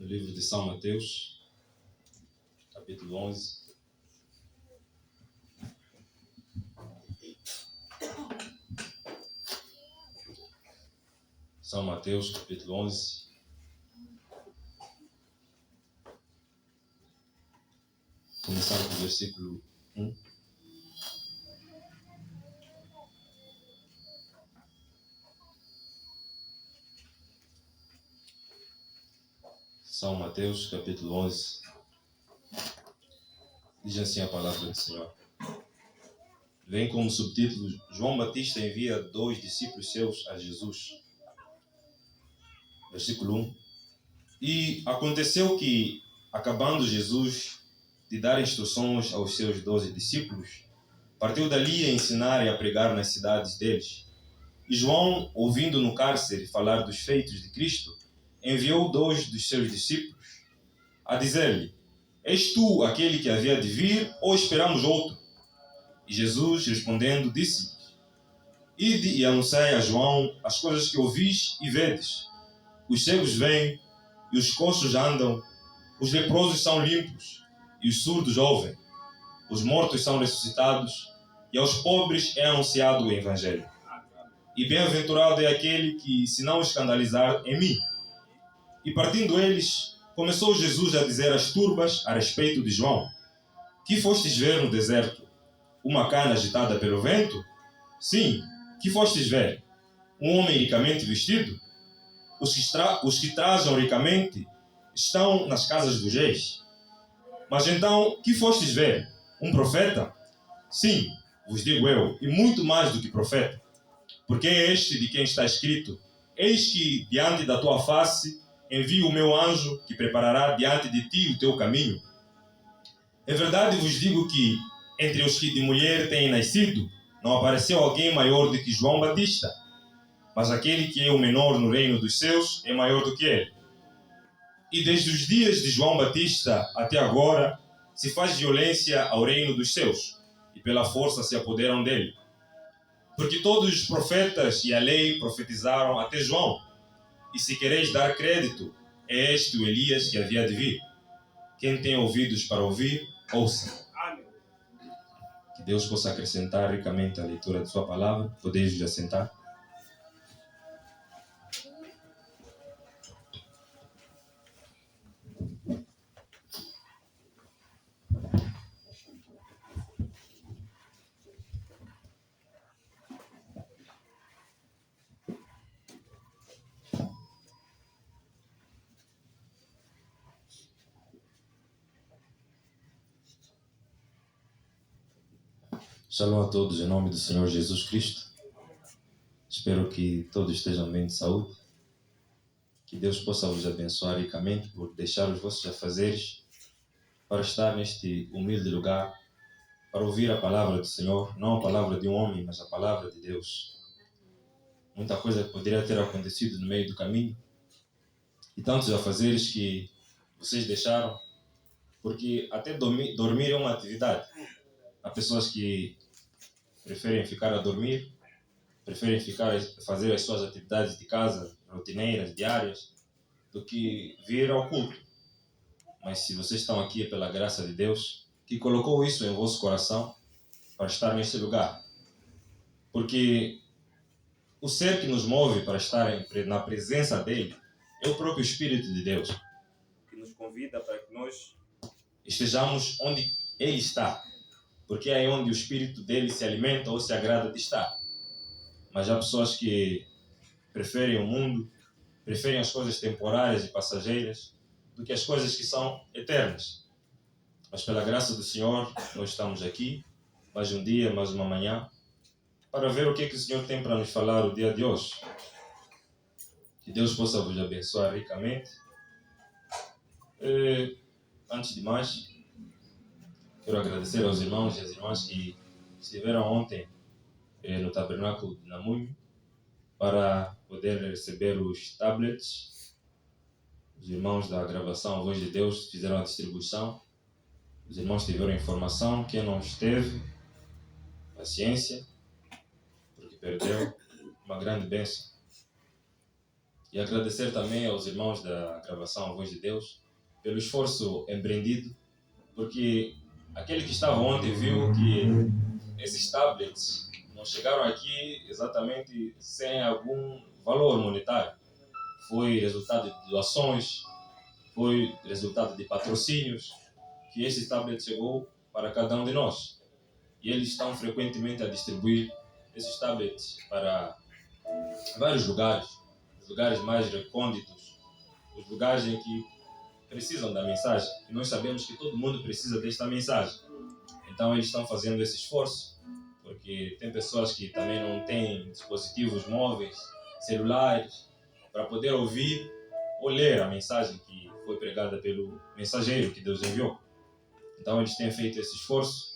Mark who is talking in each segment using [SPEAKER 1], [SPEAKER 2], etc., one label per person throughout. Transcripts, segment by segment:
[SPEAKER 1] No livro de São Mateus, capítulo 11. São Mateus, capítulo 11. Começando com o versículo 1. São Mateus, capítulo 11. Diz assim a palavra do Senhor. Vem como subtítulo: João Batista envia 2 discípulos seus a Jesus. Versículo 1. E aconteceu que, acabando Jesus de dar instruções aos seus 12 discípulos, partiu dali a ensinar e a pregar nas cidades deles. E João, ouvindo no cárcere falar dos feitos de Cristo, enviou 2 dos seus discípulos a dizer-lhe: És tu aquele que havia de vir, ou esperamos outro? E Jesus, respondendo, disse-lhes: Ide e anunciai a João as coisas que ouvis e vedes. Os cegos veem, e os coxos andam, os leprosos são limpos, e os surdos ouvem. Os mortos são ressuscitados, e aos pobres é anunciado o Evangelho. E bem-aventurado é aquele que se não escandalizar em mim. E partindo eles, começou Jesus a dizer às turbas a respeito de João: Que fostes ver no deserto? Uma cana agitada pelo vento? Sim, que fostes ver? Um homem ricamente vestido? Os que trajam ricamente estão nas casas dos reis. Mas então, que fostes ver? Um profeta? Sim, vos digo eu, e muito mais do que profeta. Porque é este de quem está escrito: Eis que, diante da tua face, envio o meu anjo, que preparará diante de ti o teu caminho. É verdade vos digo que, entre os que de mulher têm nascido, não apareceu alguém maior do que João Batista. Mas aquele que é o menor no reino dos céus é maior do que ele. E desde os dias de João Batista até agora, se faz violência ao reino dos céus, e pela força se apoderam dele. Porque todos os profetas e a lei profetizaram até João. E se quereis dar crédito, é este o Elias que havia de vir. Quem tem ouvidos para ouvir, ouça. Que Deus possa acrescentar ricamente a leitura de sua palavra. Podeis vos assentar. Shalom a todos, em nome do Senhor Jesus Cristo. Espero que todos estejam bem de saúde. Que Deus possa vos abençoar ricamente por deixar os vossos afazeres para estar neste humilde lugar, para ouvir a palavra do Senhor, não a palavra de um homem, mas a palavra de Deus. Muita coisa poderia ter acontecido no meio do caminho, e tantos afazeres que vocês deixaram, porque até dormir é uma atividade. Há pessoas que preferem ficar a dormir, preferem ficar a fazer as suas atividades de casa, rotineiras, diárias, do que vir ao culto. Mas se vocês estão aqui é pela graça de Deus, que colocou isso em vosso coração para estar neste lugar. Porque o ser que nos move para estar na presença dele é o próprio Espírito de Deus, que nos convida para que nós estejamos onde ele está, porque é onde o Espírito dele se alimenta ou se agrada de estar. Mas há pessoas que preferem o mundo, preferem as coisas temporárias e passageiras do que as coisas que são eternas. Mas pela graça do Senhor, nós estamos aqui, mais um dia, mais uma manhã, para ver o que o Senhor tem para nos falar o dia de hoje. Que Deus possa vos abençoar ricamente. Antes de mais, quero agradecer aos irmãos e às irmãs que estiveram ontem no Tabernáculo de Namunho para poder receber os tablets. Os irmãos da gravação A Voz de Deus fizeram a distribuição. Os irmãos tiveram informação. Quem não esteve, paciência, porque perdeu uma grande bênção. E agradecer também aos irmãos da gravação A Voz de Deus pelo esforço empreendido, porque aquele que estava ontem viu que esses tablets não chegaram aqui exatamente sem algum valor monetário. Foi resultado de doações, foi resultado de patrocínios, que esse tablet chegou para cada um de nós. E eles estão frequentemente a distribuir esses tablets para vários lugares, os lugares mais recônditos, os lugares em que precisam da mensagem. E nós sabemos que todo mundo precisa desta mensagem. Então eles estão fazendo esse esforço, porque tem pessoas que também não têm dispositivos móveis, celulares, para poder ouvir ou ler a mensagem que foi pregada pelo mensageiro que Deus enviou. Então eles têm feito esse esforço,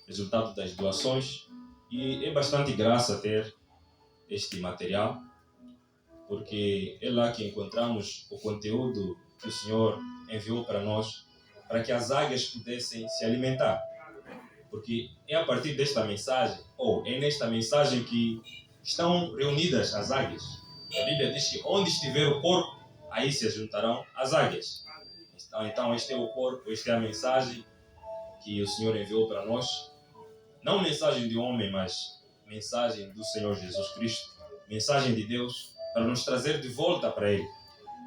[SPEAKER 1] resultado das doações, e é bastante graça ter este material, porque é lá que encontramos o conteúdo que o Senhor enviou para nós, para que as águias pudessem se alimentar. Porque é a partir desta mensagem, ou é nesta mensagem que estão reunidas as águias. A Bíblia diz que onde estiver o corpo, aí se juntarão as águias. Então este é o corpo, esta é a mensagem que o Senhor enviou para nós. Não mensagem de homem, mas mensagem do Senhor Jesus Cristo. Mensagem de Deus para nos trazer de volta para Ele.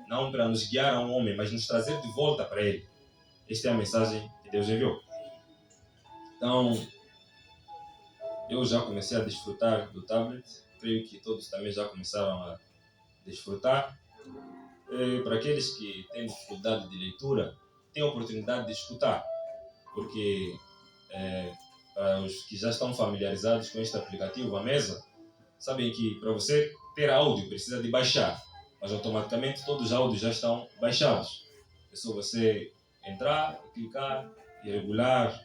[SPEAKER 1] Não para nos guiar a um homem, mas nos trazer de volta para Ele. Esta é a mensagem que Deus enviou. Então, eu já comecei a desfrutar do tablet. Creio que todos também já começaram a desfrutar. Para aqueles que têm dificuldade de leitura, têm a oportunidade de escutar. Porque para os que já estão familiarizados com este aplicativo, a mesa, sabem que para você ter áudio precisa de baixar. Mas automaticamente todos os áudios já estão baixados. É só você entrar, clicar e regular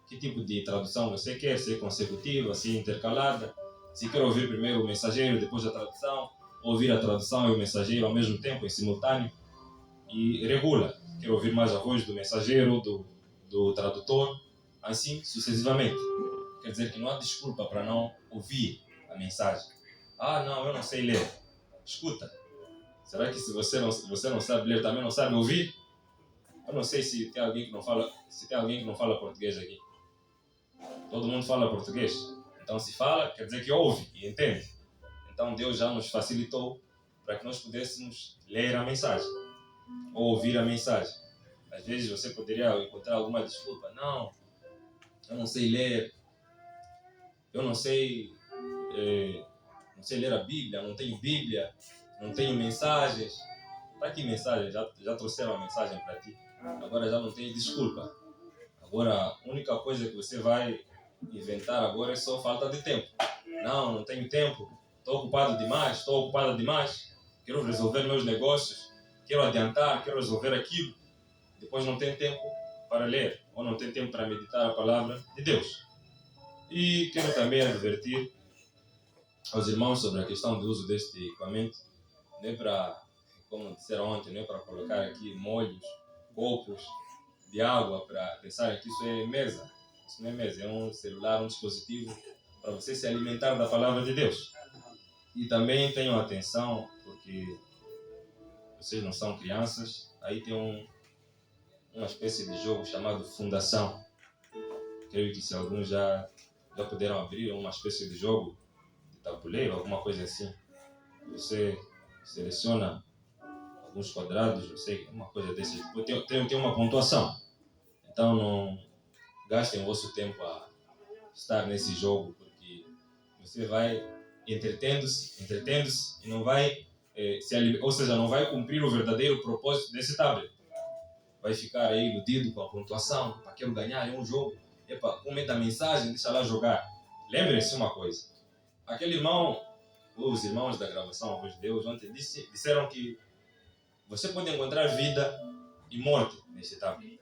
[SPEAKER 1] que tipo de tradução você quer, se é consecutiva, se é intercalada, se quer ouvir primeiro o mensageiro, depois a tradução, ouvir a tradução e o mensageiro ao mesmo tempo, em simultâneo, e regula. Quer ouvir mais a voz do mensageiro, do tradutor, assim sucessivamente. Quer dizer que não há desculpa para não ouvir a mensagem. Ah, não, eu não sei ler. Escuta. Será que se você não sabe ler, também não sabe ouvir? Eu não sei se tem alguém que não fala português aqui. Todo mundo fala português. Então, se fala, quer dizer que ouve e entende. Então, Deus já nos facilitou para que nós pudéssemos ler a mensagem ou ouvir a mensagem. Às vezes você poderia encontrar alguma desculpa. Não, eu não sei ler. Eu não sei ler a Bíblia. Não tenho Bíblia. Não tenho mensagens. Para que mensagem? Já trouxeram a mensagem para ti. Agora já não tem desculpa. Agora, a única coisa que você vai inventar agora é só falta de tempo. Não tenho tempo, estou ocupado demais, estou ocupada demais, quero resolver meus negócios, quero adiantar, quero resolver aquilo. Depois não tem tempo para ler, ou não tem tempo para meditar a palavra de Deus. E quero também advertir aos irmãos sobre a questão do uso deste equipamento. Não é para, como disseram ontem, não é para colocar aqui molhos, copos de água para pensar que isso é mesa. Isso não é mesa, é um celular, um dispositivo para você se alimentar da palavra de Deus. E também tenham atenção, porque vocês não são crianças, aí tem uma espécie de jogo chamado Fundação. Creio que se alguns já puderam abrir uma espécie de jogo de tabuleiro, alguma coisa assim. Você seleciona alguns quadrados, não sei, uma coisa desse tipo. Tem uma pontuação. Então não gastem o vosso tempo a estar nesse jogo, porque você vai entretendo-se e não vai ou seja, não vai cumprir o verdadeiro propósito desse tablet. Vai ficar aí iludido com a pontuação, para quero ganhar em um jogo. Epa, como é da mensagem, deixa lá jogar. Lembrem-se uma coisa. Aquele irmão, os irmãos da gravação A Voz de Deus, ontem disseram que você pode encontrar vida e morte nesse tablet.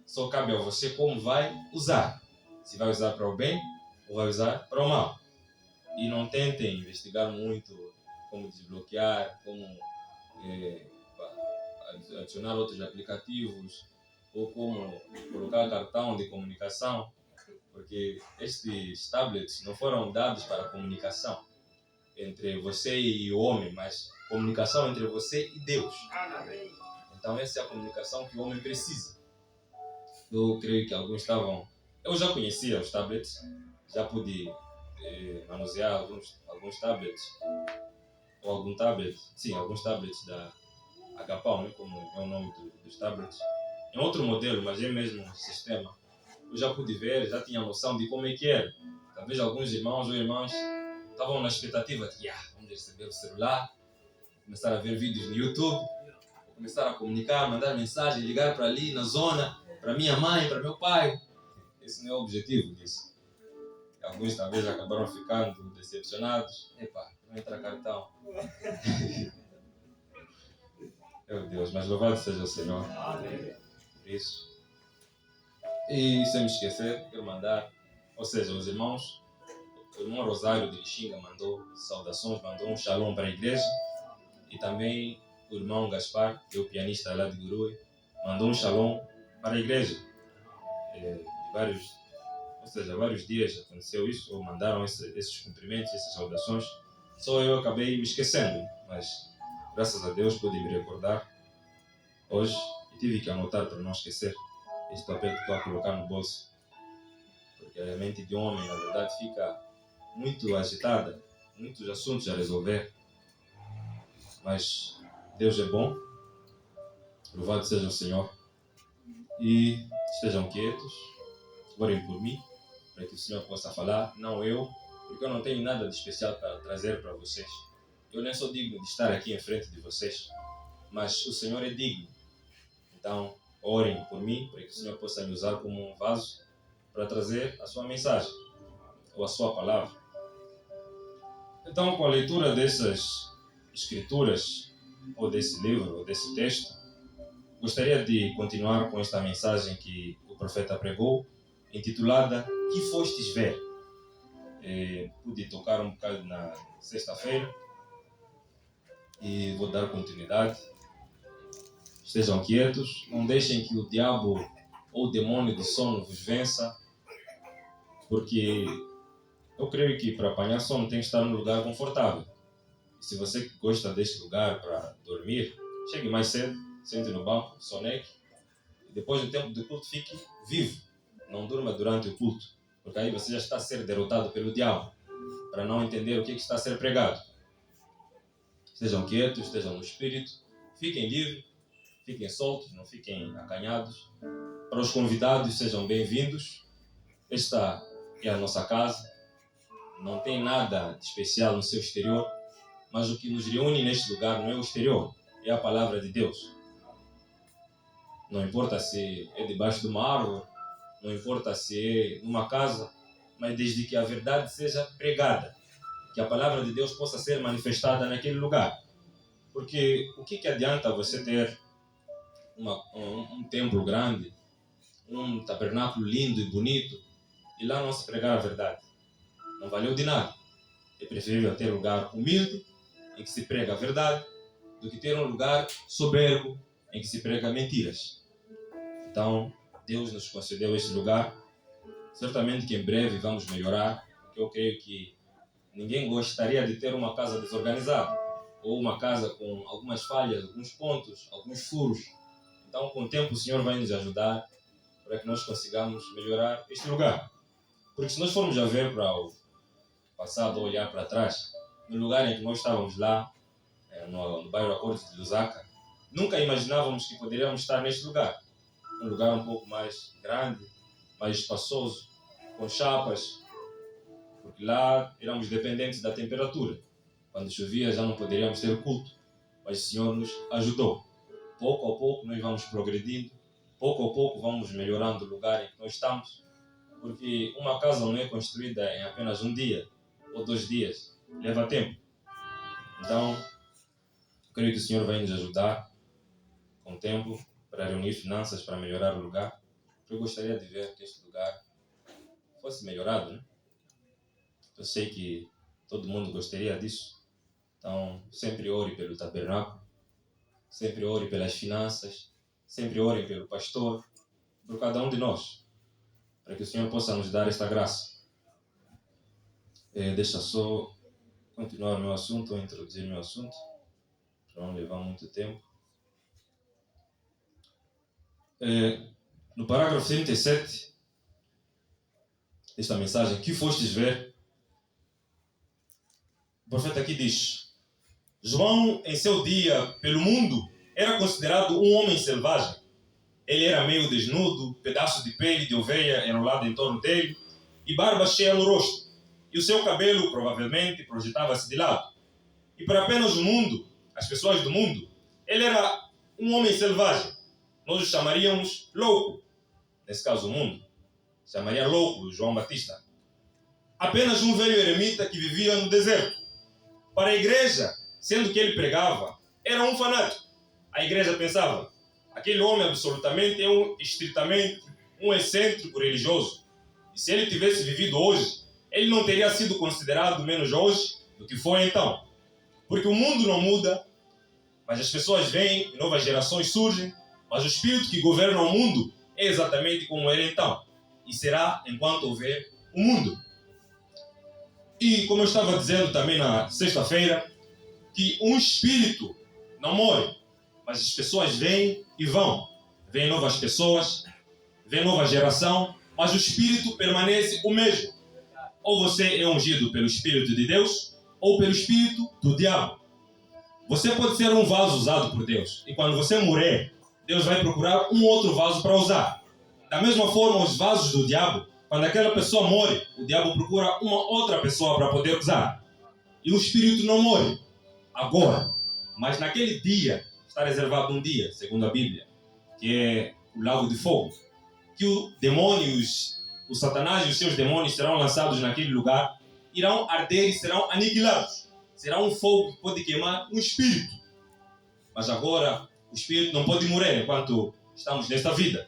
[SPEAKER 1] Só cabe a você como vai usar. Se vai usar para o bem ou vai usar para o mal. E não tentem investigar muito como desbloquear, como adicionar outros aplicativos ou como colocar cartão de comunicação, porque estes tablets não foram dados para comunicação. entre você e o homem, mas comunicação entre você e Deus. Então essa é a comunicação que o homem precisa. Eu creio que alguns estavam... Eu já conhecia os tablets, já pude manusear alguns tablets, ou algum tablet, sim, alguns tablets da Agapau, né, como é o nome dos tablets. É outro modelo, mas é o mesmo sistema. Eu já pude ver, já tinha noção de como é que era. Talvez alguns irmãos ou irmãs estavam na expectativa de vamos receber o celular, começar a ver vídeos no YouTube, começar a comunicar, mandar mensagem, ligar para ali na zona, para minha mãe, para meu pai. Esse não é o objetivo disso. Alguns talvez acabaram ficando decepcionados. Epa, não entra cartão. Meu Deus, mas louvado seja o Senhor por isso. E sem me esquecer, quero mandar, ou seja, os irmãos, o irmão Rosário de Lixinga mandou saudações, mandou um shalom para a igreja. E também o irmão Gaspar, que é o pianista lá de Gurui, mandou um shalom para a igreja. Vários dias aconteceu isso, ou mandaram esses cumprimentos, essas saudações. Só eu acabei me esquecendo, mas graças a Deus pude me recordar hoje e tive que anotar para não esquecer. Este papel que estou a colocar no bolso, porque a mente de um homem, na verdade, fica muito agitada, muitos assuntos a resolver, mas Deus é bom, louvado seja o Senhor, e estejam quietos, orem por mim, para que o Senhor possa falar, não eu, porque eu não tenho nada de especial para trazer para vocês. Eu nem sou digno de estar aqui em frente de vocês, mas o Senhor é digno. Então, orem por mim, para que o Senhor possa me usar como um vaso para trazer a sua mensagem, ou a sua palavra. Então, com a leitura dessas escrituras, ou desse livro, ou desse texto, gostaria de continuar com esta mensagem que o profeta pregou, intitulada Que Fostes Ver? Pude tocar um bocado na sexta-feira e vou dar continuidade. Estejam quietos, não deixem que o diabo ou o demônio de sono vos vença, porque eu creio que para apanhar sono tem que estar num lugar confortável. E se você gosta deste lugar para dormir, chegue mais cedo, sente no banco, sonegue, e depois do tempo do culto fique vivo. Não durma durante o culto, porque aí você já está a ser derrotado pelo diabo, para não entender o que está a ser pregado. Estejam quietos, estejam no espírito, fiquem livres, fiquem soltos, não fiquem acanhados. Para os convidados, sejam bem-vindos. Esta é a nossa casa, não tem nada de especial no seu exterior, mas o que nos reúne neste lugar não é o exterior, é a palavra de Deus. Não importa se é debaixo de uma árvore, não importa se é numa casa, mas desde que a verdade seja pregada, que a palavra de Deus possa ser manifestada naquele lugar. Porque o que adianta você ter um templo grande, um tabernáculo lindo e bonito, e lá não se pregar a verdade? Não valeu de nada. É preferível ter um lugar humilde, em que se prega a verdade, do que ter um lugar soberbo, em que se prega mentiras. Então, Deus nos concedeu esse lugar. Certamente que em breve vamos melhorar, porque eu creio que ninguém gostaria de ter uma casa desorganizada, ou uma casa com algumas falhas, alguns pontos, alguns furos. Então, com o tempo, o Senhor vai nos ajudar para que nós consigamos melhorar este lugar. Porque se nós formos a ver para o passado, olhar para trás, no lugar em que nós estávamos lá, no bairro Acordes de Lusaka, nunca imaginávamos que poderíamos estar neste lugar. Um lugar um pouco mais grande, mais espaçoso, com chapas, porque lá éramos dependentes da temperatura. Quando chovia já não poderíamos ter culto, mas o Senhor nos ajudou. Pouco a pouco nós vamos progredindo, pouco a pouco vamos melhorando o lugar em que nós estamos, porque uma casa não é construída em apenas um dia ou 2 dias, leva tempo. Então, creio que o Senhor vai nos ajudar com o tempo para reunir finanças para melhorar o lugar. Eu gostaria de ver que este lugar fosse melhorado, né? Eu sei que todo mundo gostaria disso. Então, sempre ore pelo tabernáculo, sempre ore pelas finanças, sempre ore pelo pastor, por cada um de nós, para que o Senhor possa nos dar esta graça. Deixa só continuar o meu assunto, ou introduzir o meu assunto, para não levar muito tempo. No parágrafo 37 desta mensagem, que fostes ver, o profeta aqui diz: João, em seu dia, pelo mundo, era considerado um homem selvagem. Ele era meio desnudo, pedaços de pele de ovelha enrolado em torno dele, e barba cheia no rosto. E o seu cabelo, provavelmente, projetava-se de lado. E para apenas o mundo, as pessoas do mundo, ele era um homem selvagem. Nós o chamaríamos louco. Nesse caso, o mundo chamaria louco João Batista. Apenas um velho eremita que vivia no deserto. Para a igreja, sendo que ele pregava, era um fanático. A igreja pensava: aquele homem absolutamente é estritamente um excêntrico religioso. E se ele tivesse vivido hoje, ele não teria sido considerado menos hoje do que foi então. Porque o mundo não muda, mas as pessoas vêm e novas gerações surgem, mas o espírito que governa o mundo é exatamente como era então. E será enquanto houver o mundo. E como eu estava dizendo também na sexta-feira, que um espírito não morre, mas as pessoas vêm e vão. Vêm novas pessoas, vem nova geração, mas o espírito permanece o mesmo. Ou você é ungido pelo Espírito de Deus, ou pelo Espírito do diabo. Você pode ser um vaso usado por Deus, e quando você morrer, Deus vai procurar um outro vaso para usar. Da mesma forma, os vasos do diabo, quando aquela pessoa morre, o diabo procura uma outra pessoa para poder usar. E o espírito não morre agora, mas naquele dia, está reservado um dia, segundo a Bíblia, que é o lago de fogo, que o demônio, o Satanás e os seus demônios serão lançados naquele lugar, irão arder e serão aniquilados. Será um fogo que pode queimar um espírito. Mas agora, o espírito não pode morrer enquanto estamos nesta vida.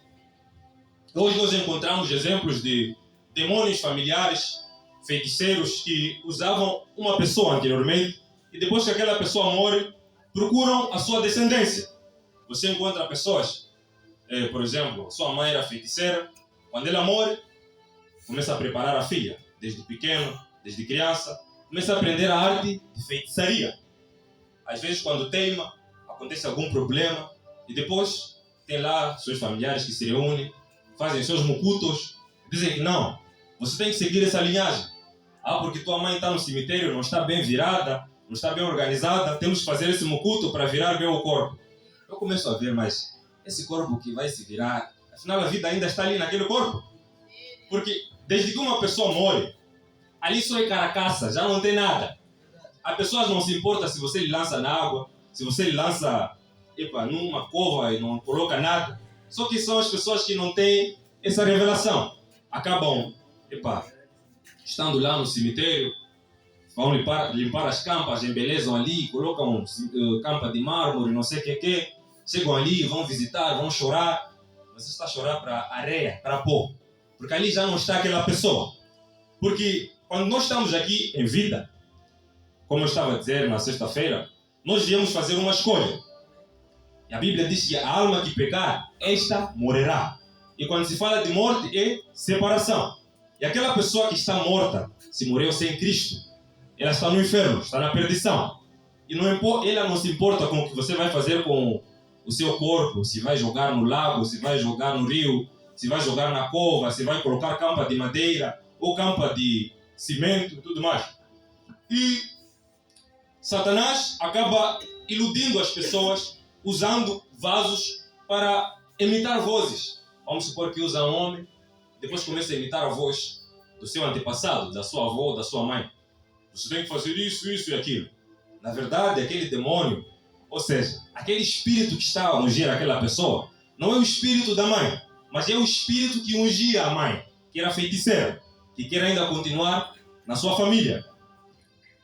[SPEAKER 1] Hoje nós encontramos exemplos de demônios familiares, feiticeiros que usavam uma pessoa anteriormente e depois que aquela pessoa morre, procuram a sua descendência. Você encontra pessoas, por exemplo, sua mãe era feiticeira, quando ela morre, começa a preparar a filha, desde pequeno, desde criança, começa a aprender a arte de feitiçaria. Às vezes, quando teima, acontece algum problema e depois tem lá seus familiares que se reúnem, fazem seus mucutos, dizem que não, você tem que seguir essa linhagem. Porque tua mãe está no cemitério, não está bem virada, não está bem organizada, temos que fazer esse mucuto para virar bem o corpo. Eu começo a ver, mas esse corpo que vai se virar, afinal a vida ainda está ali naquele corpo. Porque desde que uma pessoa morre, ali só é caracaça, já não tem nada. A pessoa não se importa se você lhe lança na água, se você lhe lança numa cova e não coloca nada. Só que são as pessoas que não têm essa revelação. Acabam estando lá no cemitério, vão limpar as campas, embelezam ali, colocam campa de mármore, não sei o que. Chegam ali, vão visitar, vão chorar. Você está a chorar para areia, para pó. Porque ali já não está aquela pessoa. Porque quando nós estamos aqui em vida, como eu estava a dizer na sexta-feira, nós viemos fazer uma escolha. E a Bíblia diz que a alma que pecar, esta morrerá. E quando se fala de morte, é separação. E aquela pessoa que está morta, se morreu sem Cristo, ela está no inferno, está na perdição. E ela não se importa com o que você vai fazer com o seu corpo, se vai jogar no lago, se vai jogar no rio, se vai jogar na cova, se vai colocar campa de madeira ou campa de cimento e tudo mais. E Satanás acaba iludindo as pessoas usando vasos para imitar vozes. Vamos supor que usa um homem, depois começa a imitar a voz do seu antepassado, da sua avó, da sua mãe. Você tem que fazer isso, isso e aquilo. Na verdade, aquele demônio, ou seja, aquele espírito que está a ungir aquela pessoa, não é o espírito da mãe, mas é o espírito que ungia a mãe, que era feiticeira, que quer ainda continuar na sua família.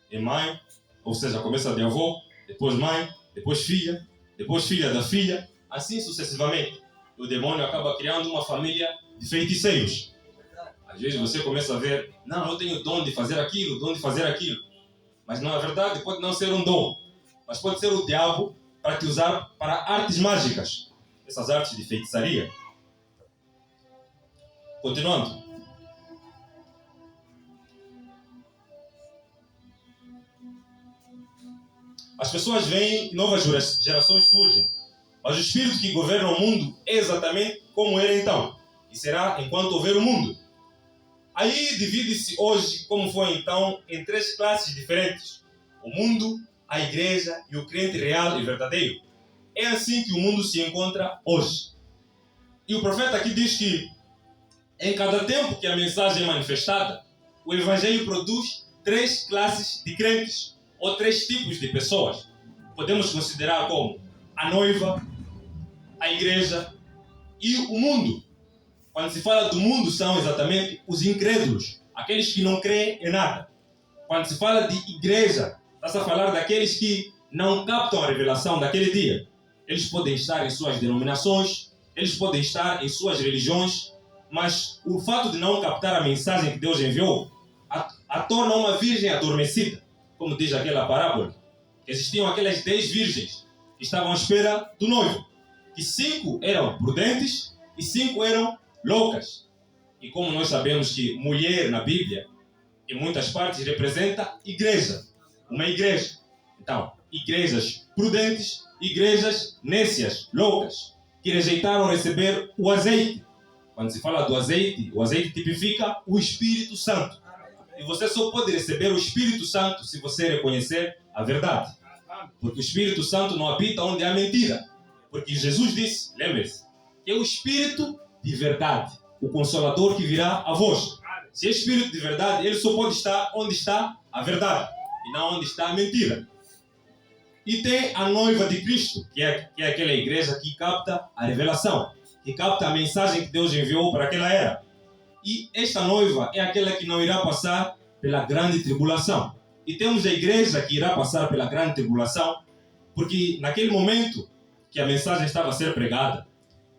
[SPEAKER 1] É mãe, ou seja, começa de avó, depois mãe, depois filha da filha, assim sucessivamente. O demônio acaba criando uma família de feiticeiros. Às vezes você começa a ver, não, eu tenho dom de fazer aquilo, dom de fazer aquilo. Mas na verdade pode não ser um dom, mas pode ser o diabo para te usar para artes mágicas. Essas artes de feitiçaria. Continuando. as pessoas vêm e novas gerações surgem. Mas o espírito que governa o mundo é exatamente como era então. E será enquanto houver o mundo. Aí divide-se hoje, como foi então, em 3 classes diferentes. O mundo, a igreja e o crente real e verdadeiro. É assim que o mundo se encontra hoje. E o profeta aqui diz que em cada tempo que a mensagem é manifestada, o evangelho produz 3 classes de crentes, ou 3 tipos de pessoas. Podemos considerar como a noiva, a igreja e o mundo. Quando se fala do mundo, são exatamente os incrédulos, aqueles que não creem em nada. Quando se fala de igreja, está-se a falar daqueles que não captam a revelação daquele dia. Eles podem estar em suas denominações, eles podem estar em suas religiões, mas o fato de não captar a mensagem que Deus enviou a torna uma virgem adormecida, como diz aquela parábola. Existiam aquelas 10 virgens que estavam à espera do noivo, que 5 eram prudentes e 5 eram loucas. E como nós sabemos que mulher na Bíblia, em muitas partes, representa igreja, uma igreja. Então, igrejas prudentes, igrejas nécias, loucas, que rejeitaram receber o azeite. Quando se fala do azeite, o azeite tipifica o Espírito Santo. E você só pode receber o Espírito Santo se você reconhecer a verdade. Porque o Espírito Santo não habita onde há mentira. Porque Jesus disse, lembre-se, que é o Espírito de verdade, o Consolador que virá a vós. Se é Espírito de verdade, ele só pode estar onde está a verdade e não onde está a mentira. E tem a noiva de Cristo, que é aquela igreja que capta a revelação, que capta a mensagem que Deus enviou para aquela era. E esta noiva é aquela que não irá passar pela grande tribulação. E temos a igreja que irá passar pela grande tribulação, porque naquele momento que a mensagem estava a ser pregada,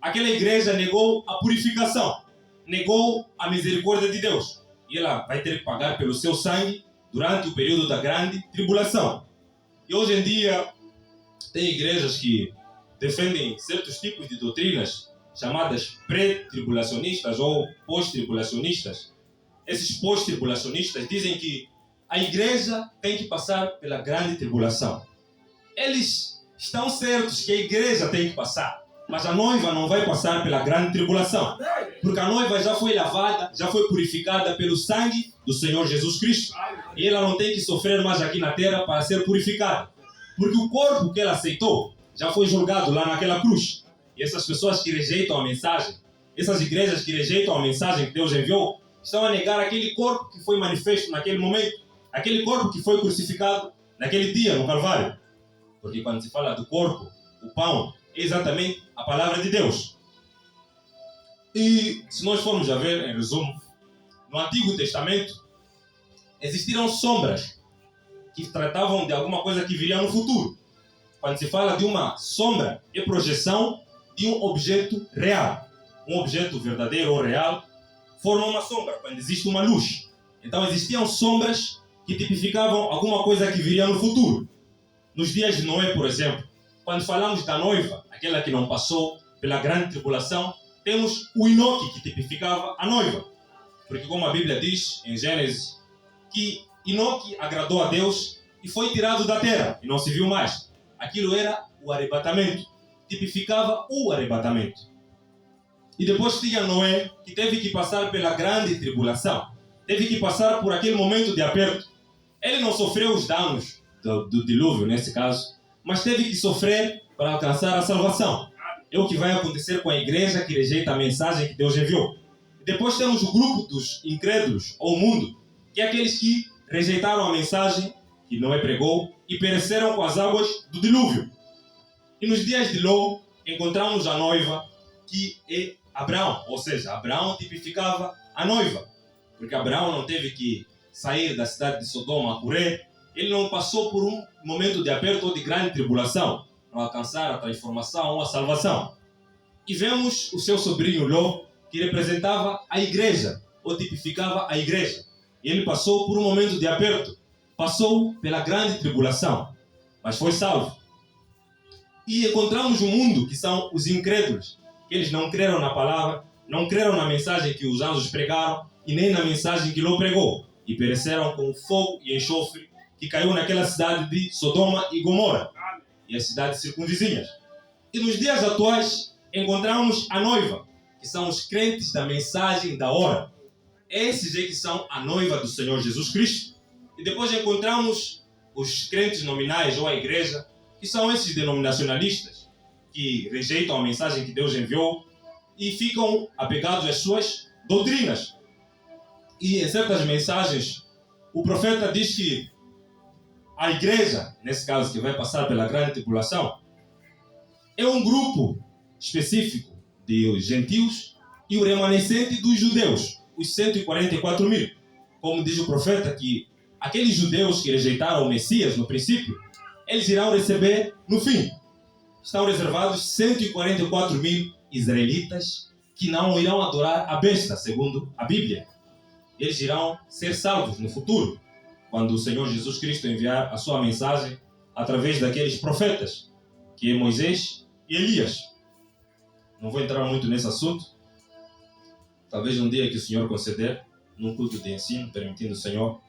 [SPEAKER 1] aquela igreja negou a purificação, negou a misericórdia de Deus. E ela vai ter que pagar pelo seu sangue durante o período da grande tribulação. E hoje em dia, tem igrejas que defendem certos tipos de doutrinas chamadas pré-tribulacionistas ou pós-tribulacionistas. Esses pós-tribulacionistas dizem que a igreja tem que passar pela grande tribulação. Eles estão certos que a igreja tem que passar, mas a noiva não vai passar pela grande tribulação, porque a noiva já foi lavada, já foi purificada pelo sangue do Senhor Jesus Cristo, e ela não tem que sofrer mais aqui na terra para ser purificada, porque o corpo que ela aceitou já foi julgado lá naquela cruz. E essas pessoas que rejeitam a mensagem, essas igrejas que rejeitam a mensagem que Deus enviou, estão a negar aquele corpo que foi manifesto naquele momento, aquele corpo que foi crucificado naquele dia no Calvário. Porque quando se fala do corpo, o pão é exatamente a palavra de Deus. E se nós formos a ver, em resumo, no Antigo Testamento existiram sombras que tratavam de alguma coisa que viria no futuro. Quando se fala de uma sombra, é projeção de um objeto real. Um objeto verdadeiro ou real forma uma sombra quando existe uma luz. Então existiam sombras que tipificavam alguma coisa que viria no futuro. Nos dias de Noé, por exemplo, quando falamos da noiva, aquela que não passou pela grande tribulação, temos o Enoque que tipificava a noiva. Porque como a Bíblia diz em Gênesis, que Enoque agradou a Deus e foi tirado da terra e não se viu mais. Aquilo era o arrebatamento, tipificava o arrebatamento. E depois tinha Noé, que teve que passar pela grande tribulação, teve que passar por aquele momento de aperto. Ele não sofreu os danos do dilúvio, nesse caso, mas teve que sofrer para alcançar a salvação. É o que vai acontecer com a igreja que rejeita a mensagem que Deus enviou. E depois temos o grupo dos incrédulos, ou mundo, que é aqueles que rejeitaram a mensagem que Noé pregou e pereceram com as águas do dilúvio. E nos dias de Ló, encontramos a noiva, que é Abraão. Ou seja, Abraão tipificava a noiva, porque Abraão não teve que sair da cidade de Sodoma a correr. Ele não passou por um momento de aperto ou de grande tribulação para alcançar a transformação ou a salvação. E vemos o seu sobrinho Ló, que representava a igreja, ou tipificava a igreja. E ele passou por um momento de aperto, passou pela grande tribulação, mas foi salvo. E encontramos o mundo, que são os incrédulos, que eles não creram na palavra, não creram na mensagem que os anjos pregaram, e nem na mensagem que Ló pregou, e pereceram com fogo e enxofre que caiu naquela cidade de Sodoma e Gomorra e as cidades circunvizinhas. E nos dias atuais encontramos a noiva, que são os crentes da mensagem da hora. Esses é que são a noiva do Senhor Jesus Cristo. E depois encontramos os crentes nominais ou a igreja, que são esses denominacionalistas, que rejeitam a mensagem que Deus enviou e ficam apegados às suas doutrinas. E em certas mensagens, o profeta diz que a igreja, nesse caso que vai passar pela grande tribulação, é um grupo específico de gentios e o remanescente dos judeus, os 144 mil. Como diz o profeta, que aqueles judeus que rejeitaram o Messias no princípio, eles irão receber no fim. Estão reservados 144 mil israelitas que não irão adorar a besta, segundo a Bíblia. Eles irão ser salvos no futuro, quando o Senhor Jesus Cristo enviar a sua mensagem através daqueles profetas, que é Moisés e Elias. Não vou entrar muito nesse assunto. Talvez um dia que o Senhor conceder, num culto de ensino, permitindo o Senhor.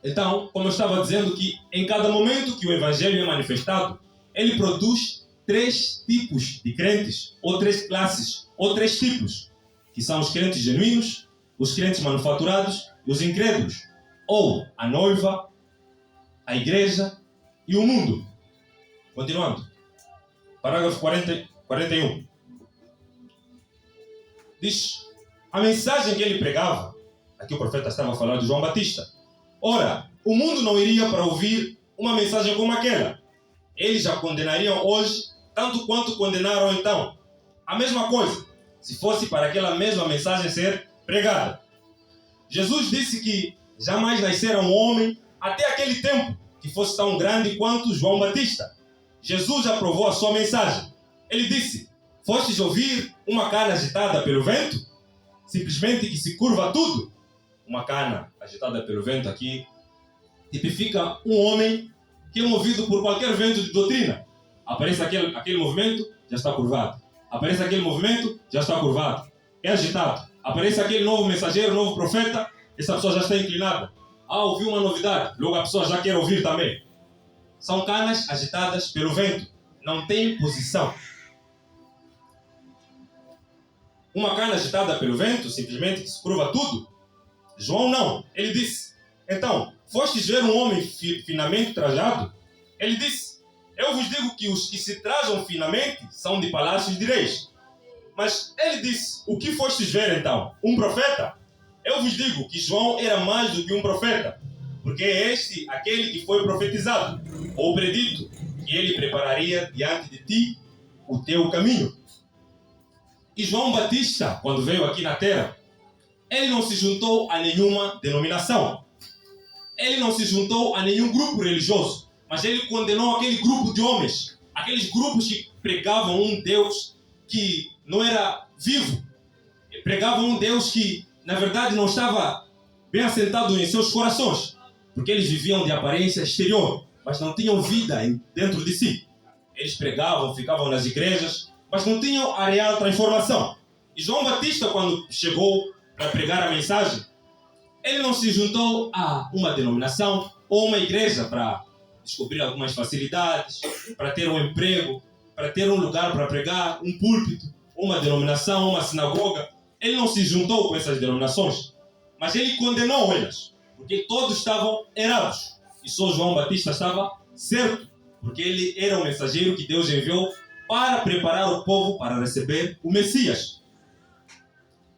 [SPEAKER 1] Então, como eu estava dizendo, que em cada momento que o Evangelho é manifestado, ele produz 3 tipos de crentes, ou 3 classes, ou 3 tipos, que são os crentes genuínos, os crentes manufaturados e os incrédulos, ou a noiva, a igreja e o mundo. Continuando. Parágrafo 41. Diz, a mensagem que ele pregava, aqui o profeta estava falando de João Batista. Ora, o mundo não iria para ouvir uma mensagem como aquela. Eles já condenariam hoje, tanto quanto condenaram então. A mesma coisa, se fosse para aquela mesma mensagem ser pregada. Jesus disse que jamais nascera um homem até aquele tempo que fosse tão grande quanto João Batista. Jesus aprovou a sua mensagem. Ele disse, fostes ouvir uma cana agitada pelo vento? Simplesmente que se curva tudo. Uma cana agitada pelo vento aqui tipifica um homem que é movido por qualquer vento de doutrina. Aparece aquele movimento, já está curvado. Aparece aquele movimento, já está curvado. É agitado. Aparece aquele novo mensageiro, novo profeta, essa pessoa já está inclinada. Ouviu uma novidade, logo a pessoa já quer ouvir também. São canas agitadas pelo vento. Não tem posição. Uma cana agitada pelo vento, simplesmente que se curva tudo. João não. Ele disse, então, fostes ver um homem finamente trajado? Ele disse, eu vos digo que os que se trajam finamente são de palácios de reis. Mas ele disse, o que fostes ver então? Um profeta? Eu vos digo que João era mais do que um profeta, porque é este aquele que foi profetizado, ou predito, que ele prepararia diante de ti o teu caminho. E João Batista, quando veio aqui na terra, ele não se juntou a nenhuma denominação. Ele não se juntou a nenhum grupo religioso, mas ele condenou aquele grupo de homens, aqueles grupos que pregavam um Deus que não era vivo, pregavam um Deus que, na verdade, não estava bem assentado em seus corações, porque eles viviam de aparência exterior, mas não tinham vida dentro de si. Eles pregavam, ficavam nas igrejas, mas não tinham a real transformação. E João Batista, quando chegou para pregar a mensagem, ele não se juntou a uma denominação ou uma igreja para descobrir algumas facilidades, para ter um emprego, para ter um lugar para pregar, um púlpito, uma denominação, uma sinagoga. Ele não se juntou com essas denominações, mas ele condenou elas, porque todos estavam errados. E só João Batista estava certo, porque ele era o mensageiro que Deus enviou para preparar o povo para receber o Messias.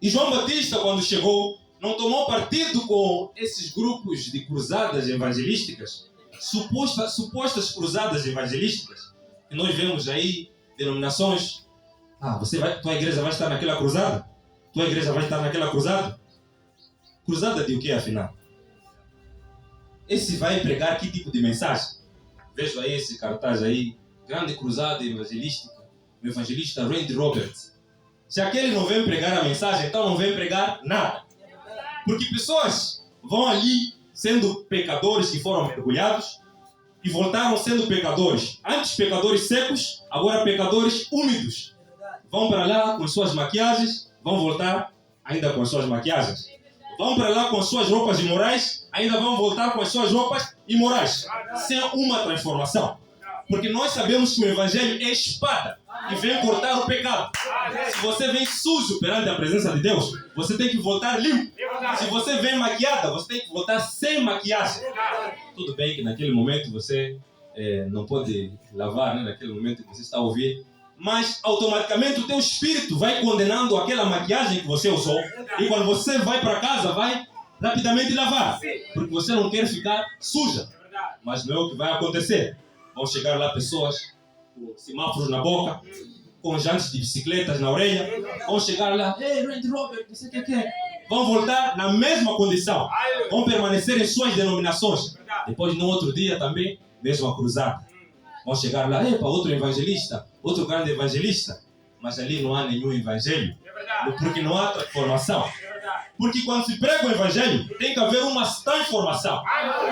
[SPEAKER 1] E João Batista, quando chegou, não tomou partido com esses grupos de cruzadas evangelísticas, supostas cruzadas evangelísticas, que nós vemos aí, denominações. Tua igreja vai estar naquela cruzada? Tua igreja vai estar naquela cruzada? Cruzada de o que, afinal? Esse vai pregar que tipo de mensagem? Vejo aí esse cartaz aí, grande cruzada evangelística, o evangelista Randy Roberts. Se aquele não vem pregar a mensagem, então não vem pregar nada. Porque pessoas vão ali sendo pecadores que foram mergulhados e voltaram sendo pecadores. Antes pecadores secos, agora pecadores úmidos. Vão para lá com suas maquiagens, vão voltar ainda com suas maquiagens. vão para lá com as suas roupas imorais, ainda vão voltar com as suas roupas imorais, sem uma transformação. Porque nós sabemos que o Evangelho é espada e vem cortar o pecado. Se você vem sujo perante a presença de Deus, você tem que voltar limpo. Se você vem maquiada, você tem que voltar sem maquiagem. Tudo bem que naquele momento você não pode lavar, né? Naquele momento que você está a ouvir, mas automaticamente o teu espírito vai condenando aquela maquiagem que você usou, e quando você vai para casa, vai rapidamente lavar, porque você não quer ficar suja. Mas não é o que vai acontecer. Vão chegar lá pessoas com semáforos na boca, com jantes de bicicletas na orelha, vão chegar lá, ei, Randy Robert, não sei o que é. Vão voltar na mesma condição, vão permanecer em suas denominações. Depois, no outro dia também, mesma cruzada. Vão chegar lá, para outro evangelista, outro grande evangelista, mas ali não há nenhum evangelho, porque não há transformação. Porque quando se prega o evangelho, tem que haver uma transformação.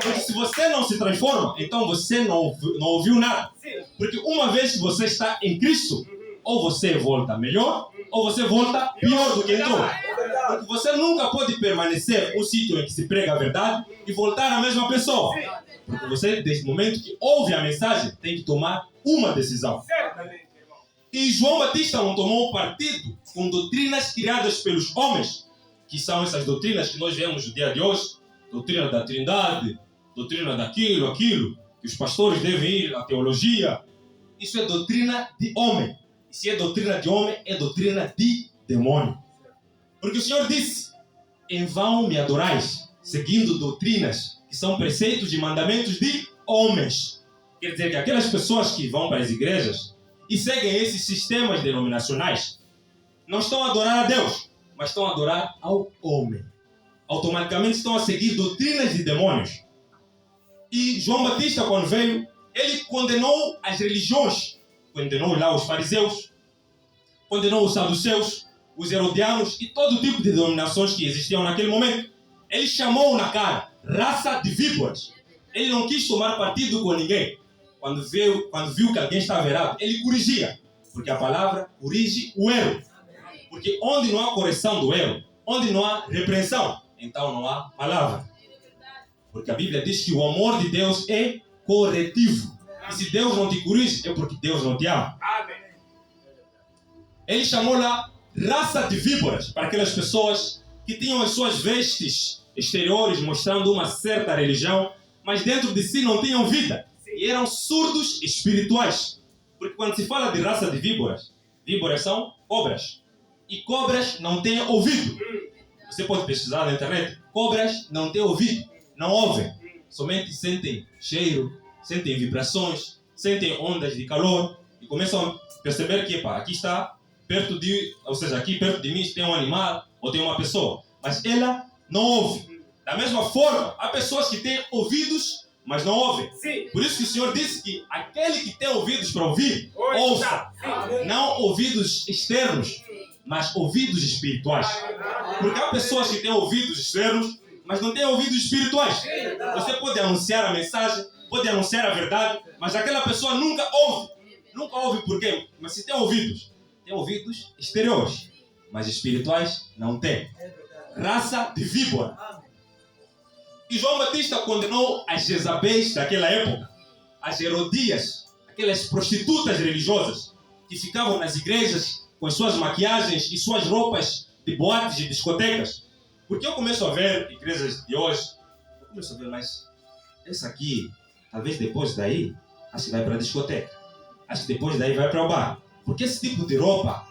[SPEAKER 1] Porque se você não se transforma, então você não ouviu nada. Porque uma vez que você está em Cristo, ou você volta melhor, ou você volta pior do que entrou. Porque você nunca pode permanecer no sítio em que se prega a verdade e voltar a mesma pessoa. Porque você, desde o momento que ouve a mensagem, tem que tomar uma decisão. E João Batista não tomou partido com doutrinas criadas pelos homens, que são essas doutrinas que nós vemos no dia de hoje, doutrina da Trindade, doutrina daquilo, aquilo, que os pastores devem ir à teologia. Isso é doutrina de homem. E se é doutrina de homem, é doutrina de demônio. Porque o Senhor disse, em vão me adorais, seguindo doutrinas que são preceitos e mandamentos de homens. Quer dizer que aquelas pessoas que vão para as igrejas e seguem esses sistemas denominacionais, não estão a adorar a Deus, mas estão a adorar ao homem. Automaticamente estão a seguir doutrinas de demônios. E João Batista, quando veio, ele condenou as religiões. Condenou lá os fariseus, condenou os saduceus, os herodianos e todo tipo de denominações que existiam naquele momento. Ele chamou na cara, raça de víboras. Ele não quis tomar partido com ninguém. Quando viu que alguém estava errado, ele corrigia. Porque a palavra corrige o erro. Porque onde não há correção do erro, onde não há repreensão, então não há palavra. Porque a Bíblia diz que o amor de Deus é corretivo. E se Deus não te corrige, é porque Deus não te ama. Ele chamou lá raça de víboras para aquelas pessoas que tinham as suas vestes exteriores mostrando uma certa religião, mas dentro de si não tinham vida. E eram surdos espirituais. Porque quando se fala de raça de víboras, víboras são cobras. E cobras não têm ouvido. Você pode pesquisar na internet. Cobras não têm ouvido, não ouvem. Somente sentem cheiro, sentem vibrações, sentem ondas de calor e começam a perceber que aqui está perto de, ou seja, aqui perto de mim tem um animal ou tem uma pessoa, mas ela não ouve. Da mesma forma, há pessoas que têm ouvidos, mas não ouvem. Por isso que o Senhor disse que aquele que tem ouvidos para ouvir, ouça. Não ouvidos externos, mas ouvidos espirituais. Porque há pessoas que têm ouvidos externos, mas não têm ouvidos espirituais. Você pode anunciar a mensagem, pode anunciar a verdade, mas aquela pessoa nunca ouve. Nunca ouve por quê? Mas se tem ouvidos exteriores, mas espirituais não tem. Raça de víbora. E João Batista condenou as Jezabéis daquela época, as Herodias, aquelas prostitutas religiosas que ficavam nas igrejas com as suas maquiagens e suas roupas de boates e discotecas. Porque eu começo a ver igrejas de hoje, mas essa aqui, talvez depois daí, acho que vai para a discoteca. Acho que depois daí vai para o bar. Porque esse tipo de roupa,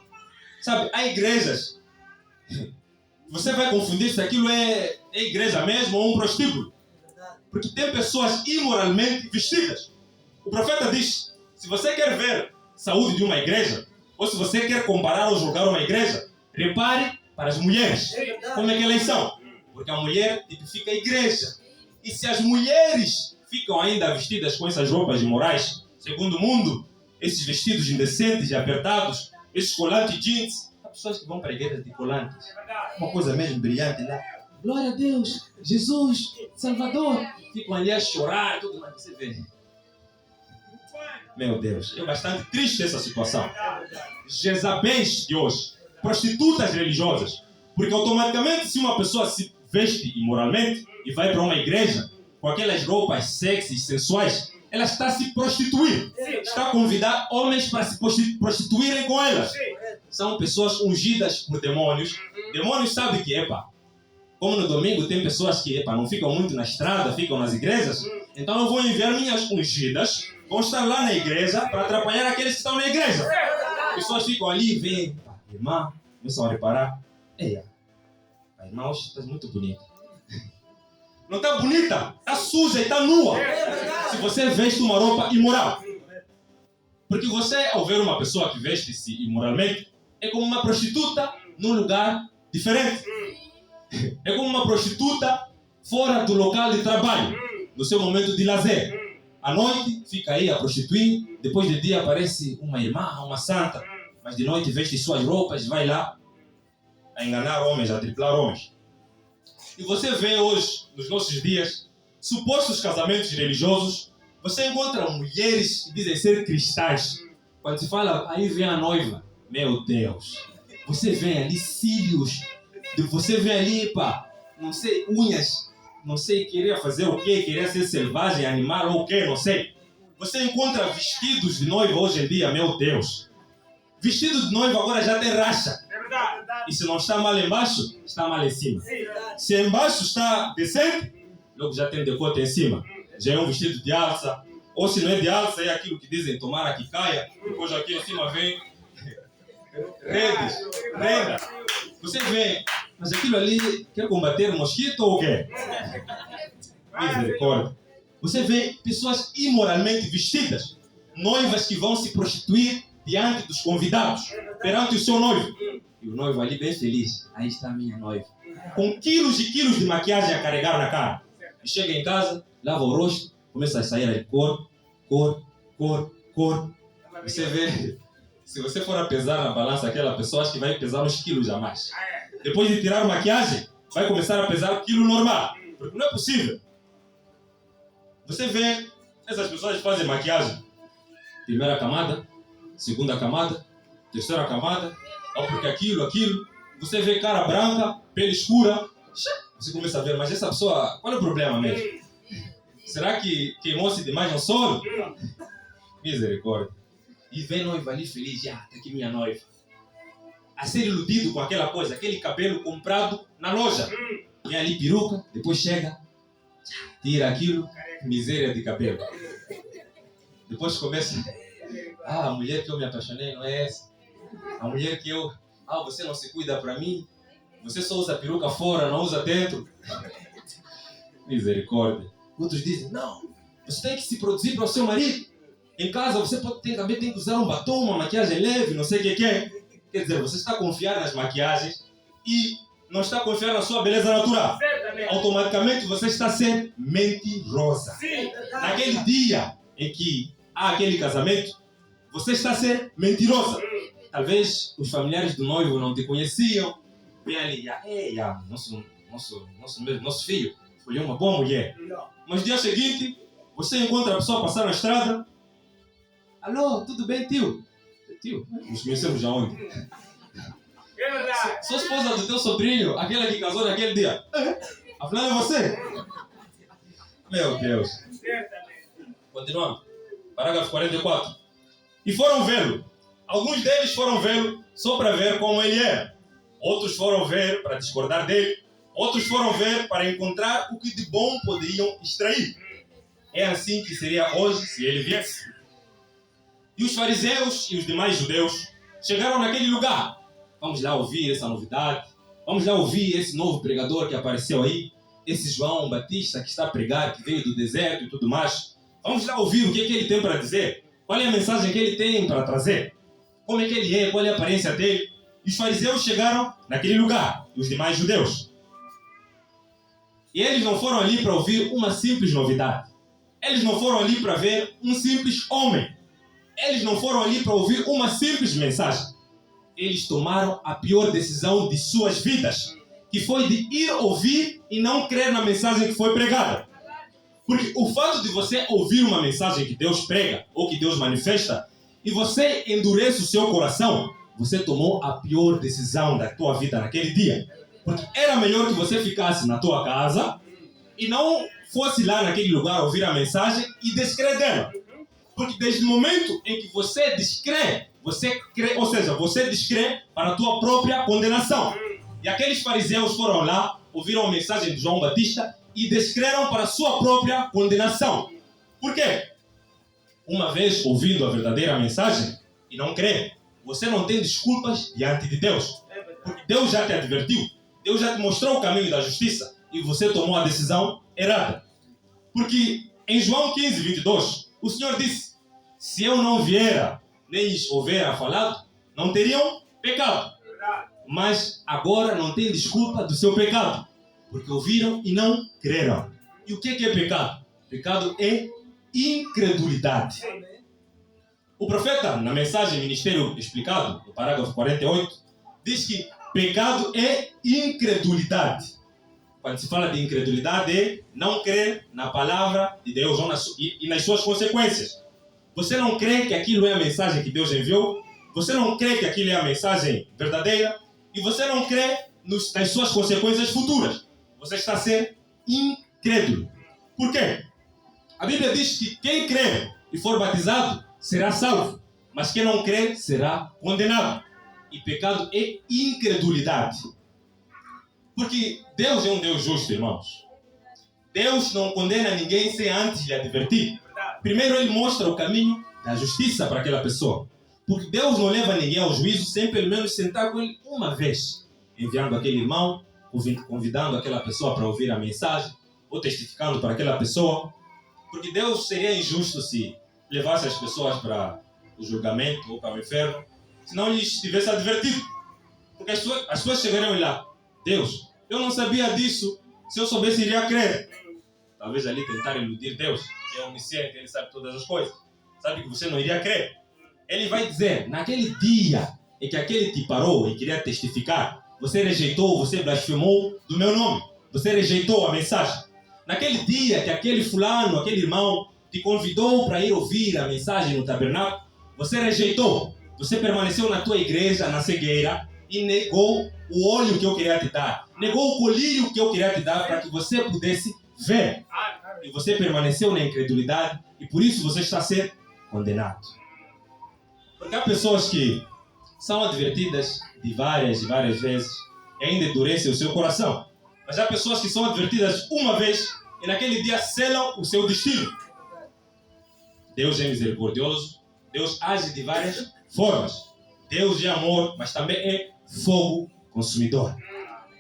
[SPEAKER 1] sabe, há igrejas, você vai confundir se aquilo é igreja mesmo ou um prostíbulo. Porque tem pessoas imoralmente vestidas. O profeta diz, se você quer ver saúde de uma igreja, ou se você quer comparar ou julgar uma igreja, repare para as mulheres, como é que elas são. Porque a mulher tipifica a igreja. E se as mulheres ficam ainda vestidas com essas roupas imorais, segundo o mundo, esses vestidos indecentes e apertados, esses colantes jeans, há pessoas que vão para a igreja de colantes. Uma coisa mesmo brilhante lá. Glória a Deus, Jesus, Salvador. Ficam ali a chorar, tudo mais. Você vê. Meu Deus, é bastante triste essa situação. Jezabéis de hoje, prostitutas religiosas. Porque automaticamente, se uma pessoa se veste imoralmente e vai para uma igreja com aquelas roupas sexys, sensuais, ela está a se prostituir. Está a convidar homens para se prostituírem com elas. São pessoas ungidas por demônios. Demônios sabem que, como no domingo tem pessoas que, não ficam muito na estrada, ficam nas igrejas, então eu vou enviar minhas ungidas, vão estar lá na igreja para atrapalhar aqueles que estão na igreja. Pessoas ficam ali e veem, irmã, começam a reparar, a irmã hoje está muito bonita. Não está bonita, está suja e está nua. Se você veste uma roupa imoral. Porque você, ao ver uma pessoa que veste-se imoralmente, é como uma prostituta num lugar diferente. É como uma prostituta fora do local de trabalho, no seu momento de lazer. À noite fica aí a prostituir, depois de dia aparece uma irmã, uma santa, mas de noite veste suas roupas, vai lá a enganar homens, a triplar homens. E você vê hoje, nos nossos dias, supostos casamentos religiosos, você encontra mulheres que dizem ser cristãs. Quando se fala, aí vem a noiva, meu Deus, você vê ali cílios, você vê ali, não sei, unhas, não sei, queria fazer o quê, queria ser selvagem, animal ou o quê, não sei. Você encontra vestidos de noiva hoje em dia, meu Deus. Vestido de noiva agora já tem racha. E se não está mal embaixo, está mal em cima. Se embaixo está decente, logo já tem decote em cima. Já é um vestido de alça. Ou se não é de alça, é aquilo que dizem, tomara que caia. Depois aqui em cima vem redes, renda. Você vê, mas aquilo ali quer combater o mosquito ou o quê? Misericórdia. Você vê pessoas imoralmente vestidas, noivas que vão se prostituir diante dos convidados, perante o seu noivo. E o noivo ali bem feliz. Aí está a minha noiva. Com quilos e quilos de maquiagem a carregar na cara. E chega em casa, lava o rosto, começa a sair aí cor. Você vê, se você for a pesar na balança aquela pessoa, acho que vai pesar uns quilos a mais. Depois de tirar a maquiagem, vai começar a pesar o quilo normal. Porque não é possível. Você vê, essas pessoas fazem maquiagem. Primeira camada, segunda camada, terceira camada, porque aquilo. Você vê cara branca, pele escura. Você começa a ver, mas essa pessoa, qual é o problema mesmo? Será que queimou-se demais no sol? Misericórdia. E vem noiva ali feliz, tá aqui minha noiva. A ser iludido com aquela coisa, aquele cabelo comprado na loja. Vem ali peruca, depois chega, tira aquilo, miséria de cabelo. Depois começa, a mulher que eu me apaixonei não é essa. A mulher que eu, você não se cuida pra mim. Você só usa peruca fora, não usa dentro. Misericórdia. Outros dizem, não, você tem que se produzir para o seu marido. Em casa você também tem que usar um batom, uma maquiagem leve, não sei o que é. Quer dizer, você está a confiar nas maquiagens e não está a confiar na sua beleza natural. Automaticamente você está a ser mentirosa. Naquele dia em que há aquele casamento, você está a ser mentirosa. Talvez os familiares do noivo não te conheciam. Vem ali, nosso filho escolheu uma boa mulher. Mas no dia seguinte, você encontra a pessoa passar na estrada. Alô, tudo bem, tio? Tio, nos conhecemos já ontem. Sou esposa do teu sobrinho, aquela que casou naquele dia. Afinal é você? Meu Deus. Continuando. Parágrafo 44. E foram vê-lo. Alguns deles foram vê-lo só para ver como ele era. Outros foram ver para discordar dele. Outros foram ver para encontrar o que de bom poderiam extrair. É assim que seria hoje se ele viesse. E os fariseus e os demais judeus chegaram naquele lugar. Vamos lá ouvir essa novidade. Vamos lá ouvir esse novo pregador que apareceu aí. Esse João Batista que está a pregar, que veio do deserto e tudo mais. Vamos lá ouvir o que ele tem para dizer. Qual é a mensagem que ele tem para trazer. Como é que ele é, qual é a aparência dele. E os fariseus chegaram naquele lugar. E os demais judeus. E eles não foram ali para ouvir uma simples novidade. Eles não foram ali para ver um simples homem. Eles não foram ali para ouvir uma simples mensagem. Eles tomaram a pior decisão de suas vidas, que foi de ir ouvir e não crer na mensagem que foi pregada. Porque o fato de você ouvir uma mensagem que Deus prega ou que Deus manifesta e você endurece o seu coração, você tomou a pior decisão da tua vida naquele dia. Porque era melhor que você ficasse na tua casa e não fosse lá naquele lugar ouvir a mensagem e descrer dela. Porque desde o momento em que você descrê, você crê, ou seja, você descrê para a tua própria condenação. E aqueles fariseus foram lá, ouviram a mensagem de João Batista e descreram para a sua própria condenação. Por quê? Uma vez ouvindo a verdadeira mensagem e não crê, você não tem desculpas diante de Deus. Porque Deus já te advertiu, Deus já te mostrou o caminho da justiça e você tomou a decisão errada. Porque em João 15, 22, o Senhor disse: se eu não viera, nem lhes houvera falado, não teriam pecado. Mas agora não tem desculpa do seu pecado, porque ouviram e não creram. E o que é pecado? Pecado é incredulidade. O profeta, na mensagem Ministério Explicado, no parágrafo 48, diz que pecado é incredulidade. Quando se fala de incredulidade, é não crer na palavra de Deus e nas suas consequências. Você não crê que aquilo é a mensagem que Deus enviou, você não crê que aquilo é a mensagem verdadeira, e você não crê nas suas consequências futuras. Você está a ser incrédulo. Por quê? A Bíblia diz que quem crê e for batizado será salvo, mas quem não crê será condenado. E pecado é incredulidade. Porque Deus é um Deus justo, irmãos. Deus não condena ninguém sem antes lhe advertir. Primeiro Ele mostra o caminho da justiça para aquela pessoa. Porque Deus não leva ninguém ao juízo sem pelo menos sentar com ele uma vez, enviando aquele irmão, convidando aquela pessoa para ouvir a mensagem, ou testificando para aquela pessoa. Porque Deus seria injusto se levasse as pessoas para o julgamento ou para o inferno, se não lhes tivesse advertido. Porque as pessoas chegariam lá: Deus, eu não sabia disso, se eu soubesse iria crer. Talvez ali tentar iludir Deus, que é onisciente, Ele sabe todas as coisas. Sabe que você não iria crer. Ele vai dizer: naquele dia em que aquele te parou e queria testificar, você rejeitou, você blasfemou do meu nome. Você rejeitou a mensagem. Naquele dia que aquele fulano, aquele irmão, te convidou para ir ouvir a mensagem no tabernáculo, você rejeitou. Você permaneceu na tua igreja, na cegueira, e negou o óleo que eu queria te dar. Negou o colírio que eu queria te dar para que você pudesse ver. E você permaneceu na incredulidade e por isso você está a ser condenado. Porque há pessoas que são advertidas de várias e várias vezes e ainda endurecem o seu coração. Mas há pessoas que são advertidas uma vez e naquele dia selam o seu destino. Deus é misericordioso. Deus age de várias formas. Deus é amor, mas também é fogo consumidor.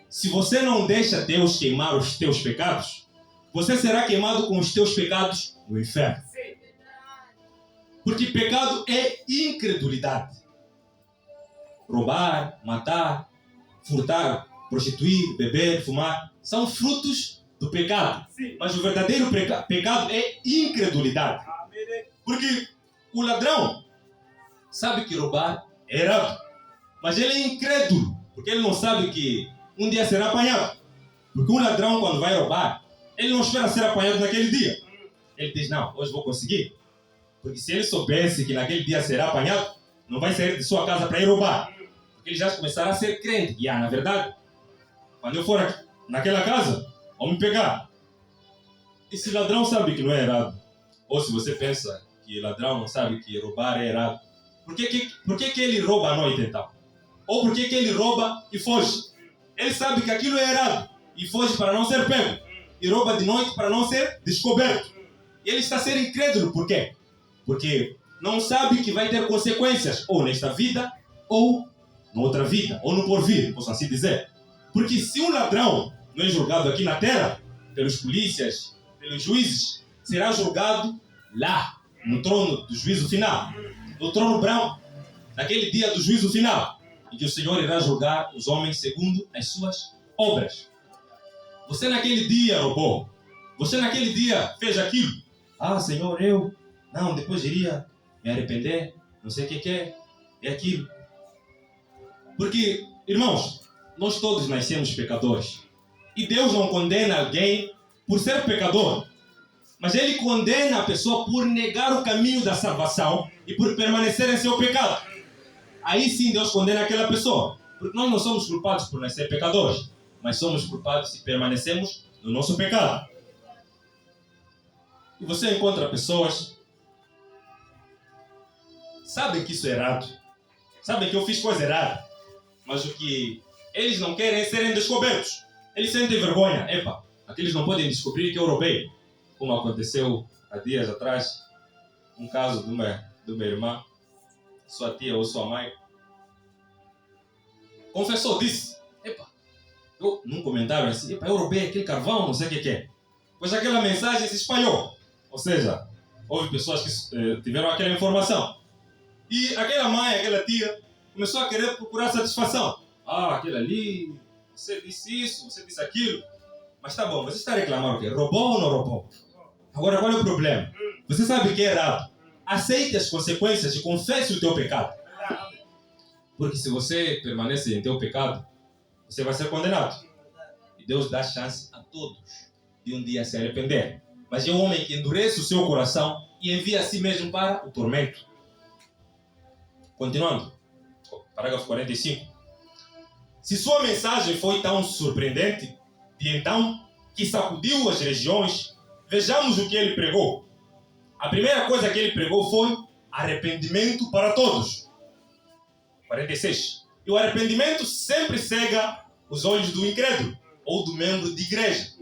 [SPEAKER 1] Se você não deixa Deus queimar os teus pecados, você será queimado com os teus pecados no inferno. Porque pecado é incredulidade. Roubar, matar, furtar, prostituir, beber, fumar, são frutos do pecado. Mas o verdadeiro pecado é incredulidade. Porque o ladrão sabe que roubar é errado, mas ele é incrédulo, porque ele não sabe que um dia será apanhado. Porque um ladrão, quando vai roubar, ele não espera ser apanhado naquele dia. Ele diz: não, hoje vou conseguir. Porque se ele soubesse que naquele dia será apanhado, não vai sair de sua casa para ir roubar. Porque ele já começará a ser crente. E na verdade, quando eu for naquela casa, vão me pegar. E se o ladrão sabe que não é errado, ou se você pensa que o ladrão não sabe que roubar é errado, por que ele rouba à noite então? Ou por que ele rouba e foge? Ele sabe que aquilo é errado e foge para não ser pego. E rouba de noite para não ser descoberto. E ele está a ser incrédulo. Por quê? Porque não sabe que vai ter consequências, ou nesta vida, ou na outra vida, ou no porvir, posso assim dizer. Porque se um ladrão não é julgado aqui na terra, pelos polícias, pelos juízes, será julgado lá, no trono do juízo final, no trono branco, naquele dia do juízo final, em que o Senhor irá julgar os homens segundo as suas obras. Você naquele dia roubou, você naquele dia fez aquilo. Ah, Senhor, eu não, depois iria me arrepender, não sei o que é aquilo. Porque, irmãos, nós todos nascemos pecadores. E Deus não condena alguém por ser pecador, mas Ele condena a pessoa por negar o caminho da salvação e por permanecer em seu pecado. Aí sim Deus condena aquela pessoa, porque nós não somos culpados por nascer pecadores, mas somos culpados se permanecemos no nosso pecado. E você encontra pessoas sabem que isso é errado, sabem que eu fiz coisa errada, mas o que eles não querem é serem descobertos. Eles sentem vergonha. Epa, aqueles não podem descobrir que eu roubei. Como aconteceu há dias atrás, um caso de uma irmã, sua tia ou sua mãe, confessou, disse, epa, eu, num comentário assim, epa, eu roubei aquele carvão, não sei o que é. Pois aquela mensagem se espalhou. Ou seja, houve pessoas que tiveram aquela informação. E aquela mãe, aquela tia, começou a querer procurar satisfação. Ah, aquele ali, você disse isso, você disse aquilo. Mas tá bom, você está reclamando o quê? Roubou ou não roubou? Agora, qual é o problema? Você sabe que é errado. Aceite as consequências e confesse o teu pecado. Porque se você permanece em teu pecado, você vai ser condenado. E Deus dá chance a todos de um dia se arrepender. Mas é um homem que endurece o seu coração e envia a si mesmo para o tormento. Continuando, parágrafo 45. Se sua mensagem foi tão surpreendente, de então, que sacudiu as regiões, vejamos o que ele pregou. A primeira coisa que ele pregou foi arrependimento para todos. 46. E o arrependimento sempre cega os olhos do incrédulo ou do membro de igreja.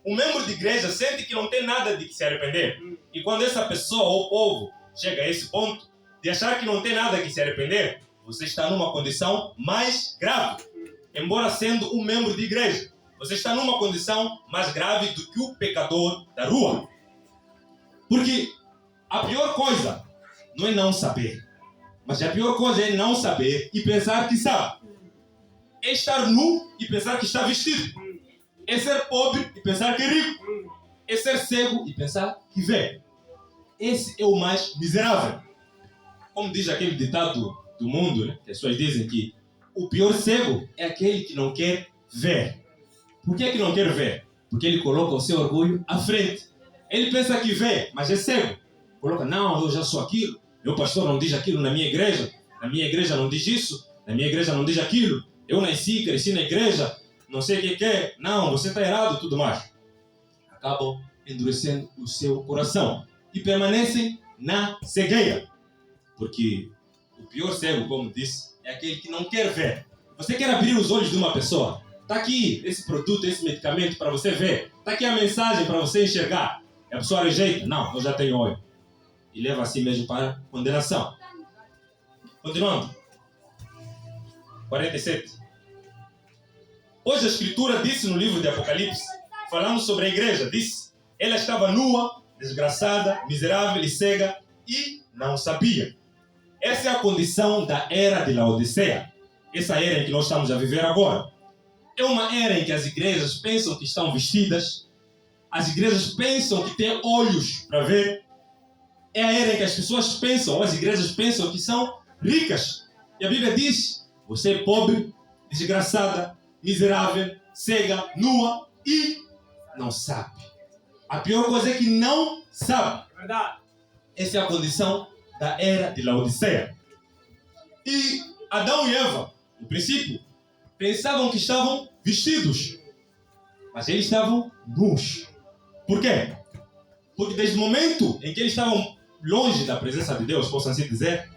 [SPEAKER 1] O membro de igreja sente que não tem nada de que se arrepender. E quando essa pessoa ou povo chega a esse ponto de achar que não tem nada que se arrepender, você está numa condição mais grave. Embora sendo um membro de igreja, você está numa condição mais grave do que o pecador da rua. Porque a pior coisa não é não saber, mas a pior coisa é não saber e pensar que sabe. É estar nu e pensar que está vestido. É ser pobre e pensar que é rico. É ser cego e pensar que vê. Esse é o mais miserável. Como diz aquele ditado do mundo, né? Que as pessoas dizem que o pior cego é aquele que não quer ver. Por que não quer ver? Porque ele coloca o seu orgulho à frente. Ele pensa que vê, mas é cego. Coloca, não, eu já sou aquilo. Meu pastor não diz aquilo na minha igreja. Na minha igreja não diz isso. Na minha igreja não diz aquilo. Eu nasci, cresci na igreja. Não sei o que é. Não, você está errado e tudo mais. Acabam endurecendo o seu coração. E permanecem na cegueira. Porque o pior cego, como disse, é aquele que não quer ver. Você quer abrir os olhos de uma pessoa. Está aqui esse produto, esse medicamento para você ver. Está aqui a mensagem para você enxergar. E a pessoa rejeita. Não, eu já tenho olho. E leva assim mesmo para a condenação. Continuando. 47. Hoje a Escritura disse no livro de Apocalipse, falando sobre a igreja, disse, ela estava nua, desgraçada, miserável e cega e não sabia. Essa é a condição da era de Laodiceia. Essa era em que nós estamos a viver agora. É uma era em que as igrejas pensam que estão vestidas, as igrejas pensam que têm olhos para ver. É a era em que as pessoas pensam, ou as igrejas pensam que são ricas. E a Bíblia diz, você é pobre, desgraçada, miserável, cega, nua e não sabe. A pior coisa é que não sabe. Essa é a condição da era de Laodiceia. E Adão e Eva, no princípio, pensavam que estavam vestidos, mas eles estavam nus. Por quê? Porque desde o momento em que eles estavam longe da presença de Deus, posso assim dizer,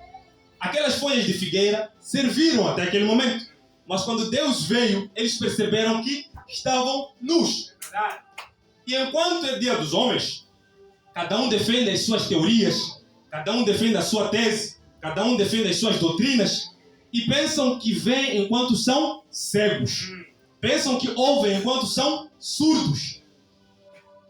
[SPEAKER 1] aquelas folhas de figueira serviram até aquele momento. Mas quando Deus veio, eles perceberam que estavam nus. E enquanto é dia dos homens, cada um defende as suas teorias, cada um defende a sua tese, cada um defende as suas doutrinas, e pensam que veem enquanto são cegos. Pensam que ouvem enquanto são surdos.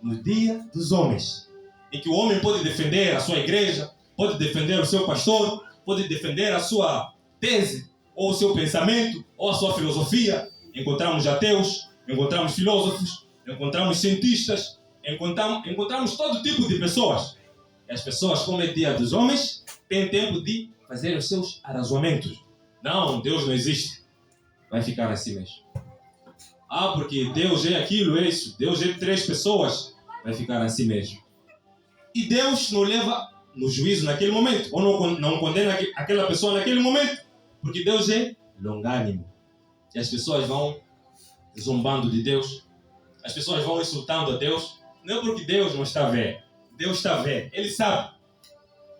[SPEAKER 1] No dia dos homens, em que o homem pode defender a sua igreja, pode defender o seu pastor, pode defender a sua tese, ou o seu pensamento, ou a sua filosofia, encontramos ateus, encontramos filósofos, encontramos cientistas, encontramos todo tipo de pessoas. E as pessoas, como é dia dos homens, têm tempo de fazer os seus arrazoamentos. Não, Deus não existe. Vai ficar assim mesmo. Ah, porque Deus é aquilo, é isso. Deus é 3 pessoas. Vai ficar assim mesmo. E Deus não leva no juízo naquele momento. Ou não condena aquela pessoa naquele momento. Porque Deus é longânimo. E as pessoas vão zombando de Deus. As pessoas vão insultando a Deus. Não é porque Deus não está a ver. Deus está a ver. Ele sabe.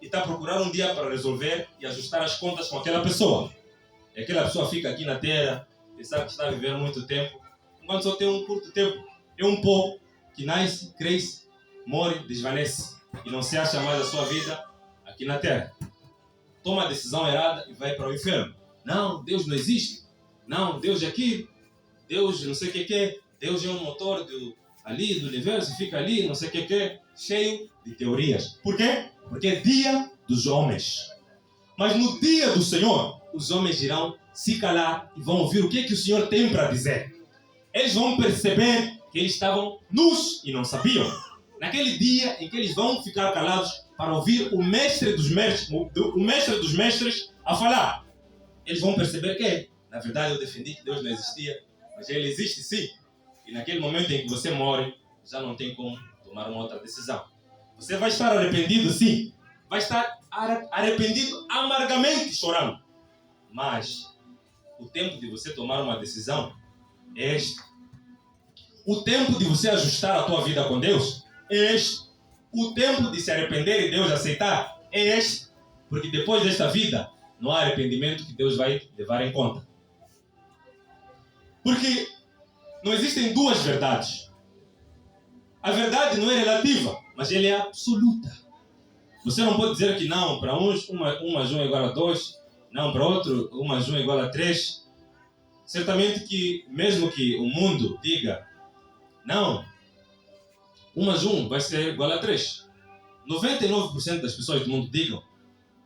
[SPEAKER 1] E está a procurar um dia para resolver e ajustar as contas com aquela pessoa. E aquela pessoa fica aqui na terra, pensar que está a viver muito tempo, enquanto só tem um curto tempo. É um pó que nasce, cresce, morre, desvanece. E não se acha mais a sua vida aqui na terra. Toma a decisão errada e vai para o inferno. Não, Deus não existe. Não, Deus é aqui. Deus não sei o que é. Deus é um motor ali do universo, fica ali, não sei o que é. Cheio de teorias. Por quê? Porque é dia dos homens. Mas no dia do Senhor, os homens irão se calar e vão ouvir o que o Senhor tem para dizer. Eles vão perceber que eles estavam nus e não sabiam. Naquele dia em que eles vão ficar calados para ouvir o mestre dos mestres a falar. Eles vão perceber que, na verdade, eu defendi que Deus não existia, mas Ele existe sim. E naquele momento em que você morre, já não tem como tomar uma outra decisão. Você vai estar arrependido sim. Vai estar arrependido amargamente, chorando. Mas o tempo de você tomar uma decisão é este. O tempo de você ajustar a tua vida com Deus é este. O tempo de se arrepender e Deus aceitar é este. Porque depois desta vida, não há arrependimento que Deus vai levar em conta. Porque não existem duas verdades. A verdade não é relativa, mas ela é absoluta. Você não pode dizer que não, para uns, 1 mais 1 é igual a 2, não, para outro, 1 mais 1 é igual a 3. Certamente que, mesmo que o mundo diga, não, 1 mais 1 vai ser igual a 3. 99% das pessoas do mundo digam,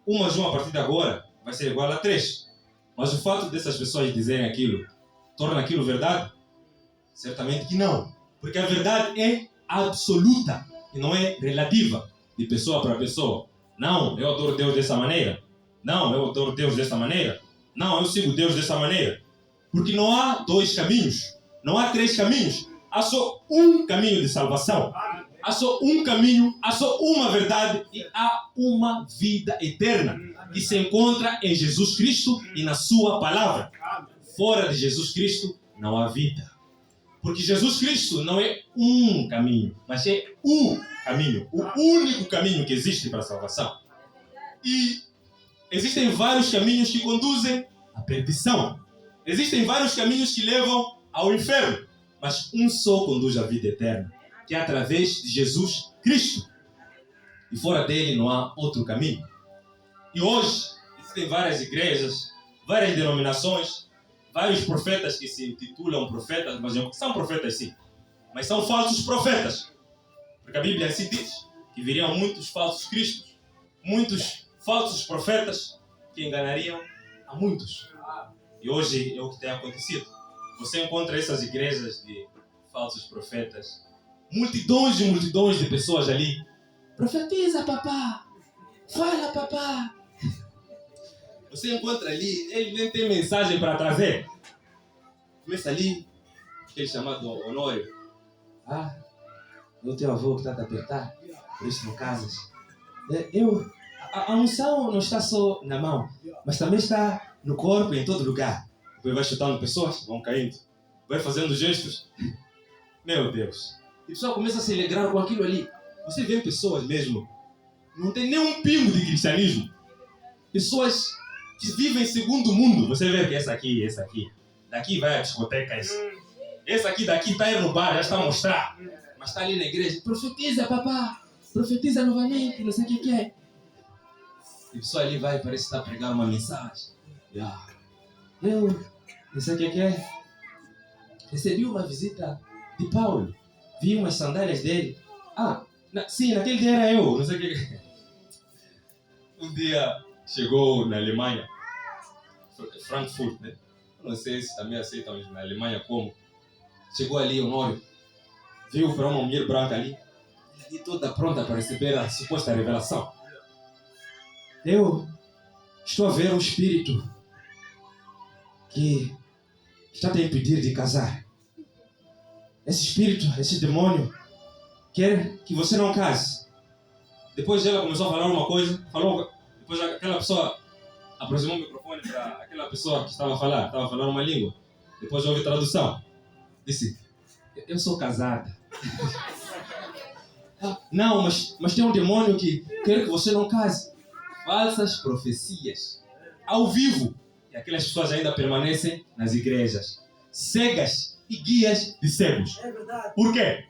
[SPEAKER 1] 1 mais 1 a partir de agora vai ser igual a 3. Mas o fato dessas pessoas dizerem aquilo, torna aquilo verdade? Certamente que não. Porque a verdade é absoluta e não é relativa de pessoa para pessoa. Não, eu adoro Deus dessa maneira. Não, eu adoro Deus dessa maneira. Não, eu sigo Deus dessa maneira. Porque não há 2 caminhos. Não há 3 caminhos. Há só um caminho de salvação. Há só um caminho, há só uma verdade e há uma vida eterna que se encontra em Jesus Cristo e na sua palavra. Fora de Jesus Cristo não há vida. Porque Jesus Cristo não é um caminho, mas é o caminho, o único caminho que existe para a salvação. E existem vários caminhos que conduzem à perdição. Existem vários caminhos que levam ao inferno, mas um só conduz à vida eterna, que é através de Jesus Cristo. E fora dele não há outro caminho. E hoje existem várias igrejas, várias denominações, vários profetas que se intitulam profetas, mas são profetas sim, mas são falsos profetas. Porque a Bíblia assim diz que viriam muitos falsos cristos, muitos falsos profetas que enganariam a muitos. E hoje é o que tem acontecido. Você encontra essas igrejas de falsos profetas, multidões e multidões de pessoas ali. Profetiza, papá! Fala, papá! Você encontra ali, ele nem tem mensagem para trazer. Começa ali, aquele chamado Honório. O teu avô que está a te apertar, por isso não casas. A unção não está só na mão, mas também está no corpo, em todo lugar. Depois vai chutando pessoas, vão caindo. Vai fazendo gestos. Meu Deus. E o pessoal começa a se alegrar com aquilo ali. Você vê pessoas mesmo, não tem nem um pingo de cristianismo. Pessoas que vivem segundo o mundo. Você vê que essa aqui. Daqui vai a discoteca. Esse aqui daqui está aí no bar, já está a mostrar. Mas está ali na igreja. Profetiza, papá. Profetiza novamente, não sei o que é. E a pessoa ali vai, parece que está pregando uma mensagem. Eu não sei o que é. Recebi uma visita de Paulo. Vi umas sandálias dele. Sim, naquele dia era eu. Não sei o que é. Um dia chegou na Alemanha, Frankfurt, né? Não sei se também aceitam na Alemanha como. Chegou ali o Honório, viu para uma mulher branca ali toda pronta para receber a suposta revelação. Eu estou a ver um espírito que está a te impedir de casar. Esse espírito, esse demônio, quer que você não case. Depois ela começou a falar uma coisa, depois aquela pessoa aproximou o microfone para aquela pessoa que estava a falar uma língua. Depois houve tradução. Disse, eu sou casada. Não, mas tem um demônio que quer que você não case. Falsas profecias. Ao vivo. E aquelas pessoas ainda permanecem nas igrejas. Cegas e guias de cegos.
[SPEAKER 2] É verdade.
[SPEAKER 1] Por quê?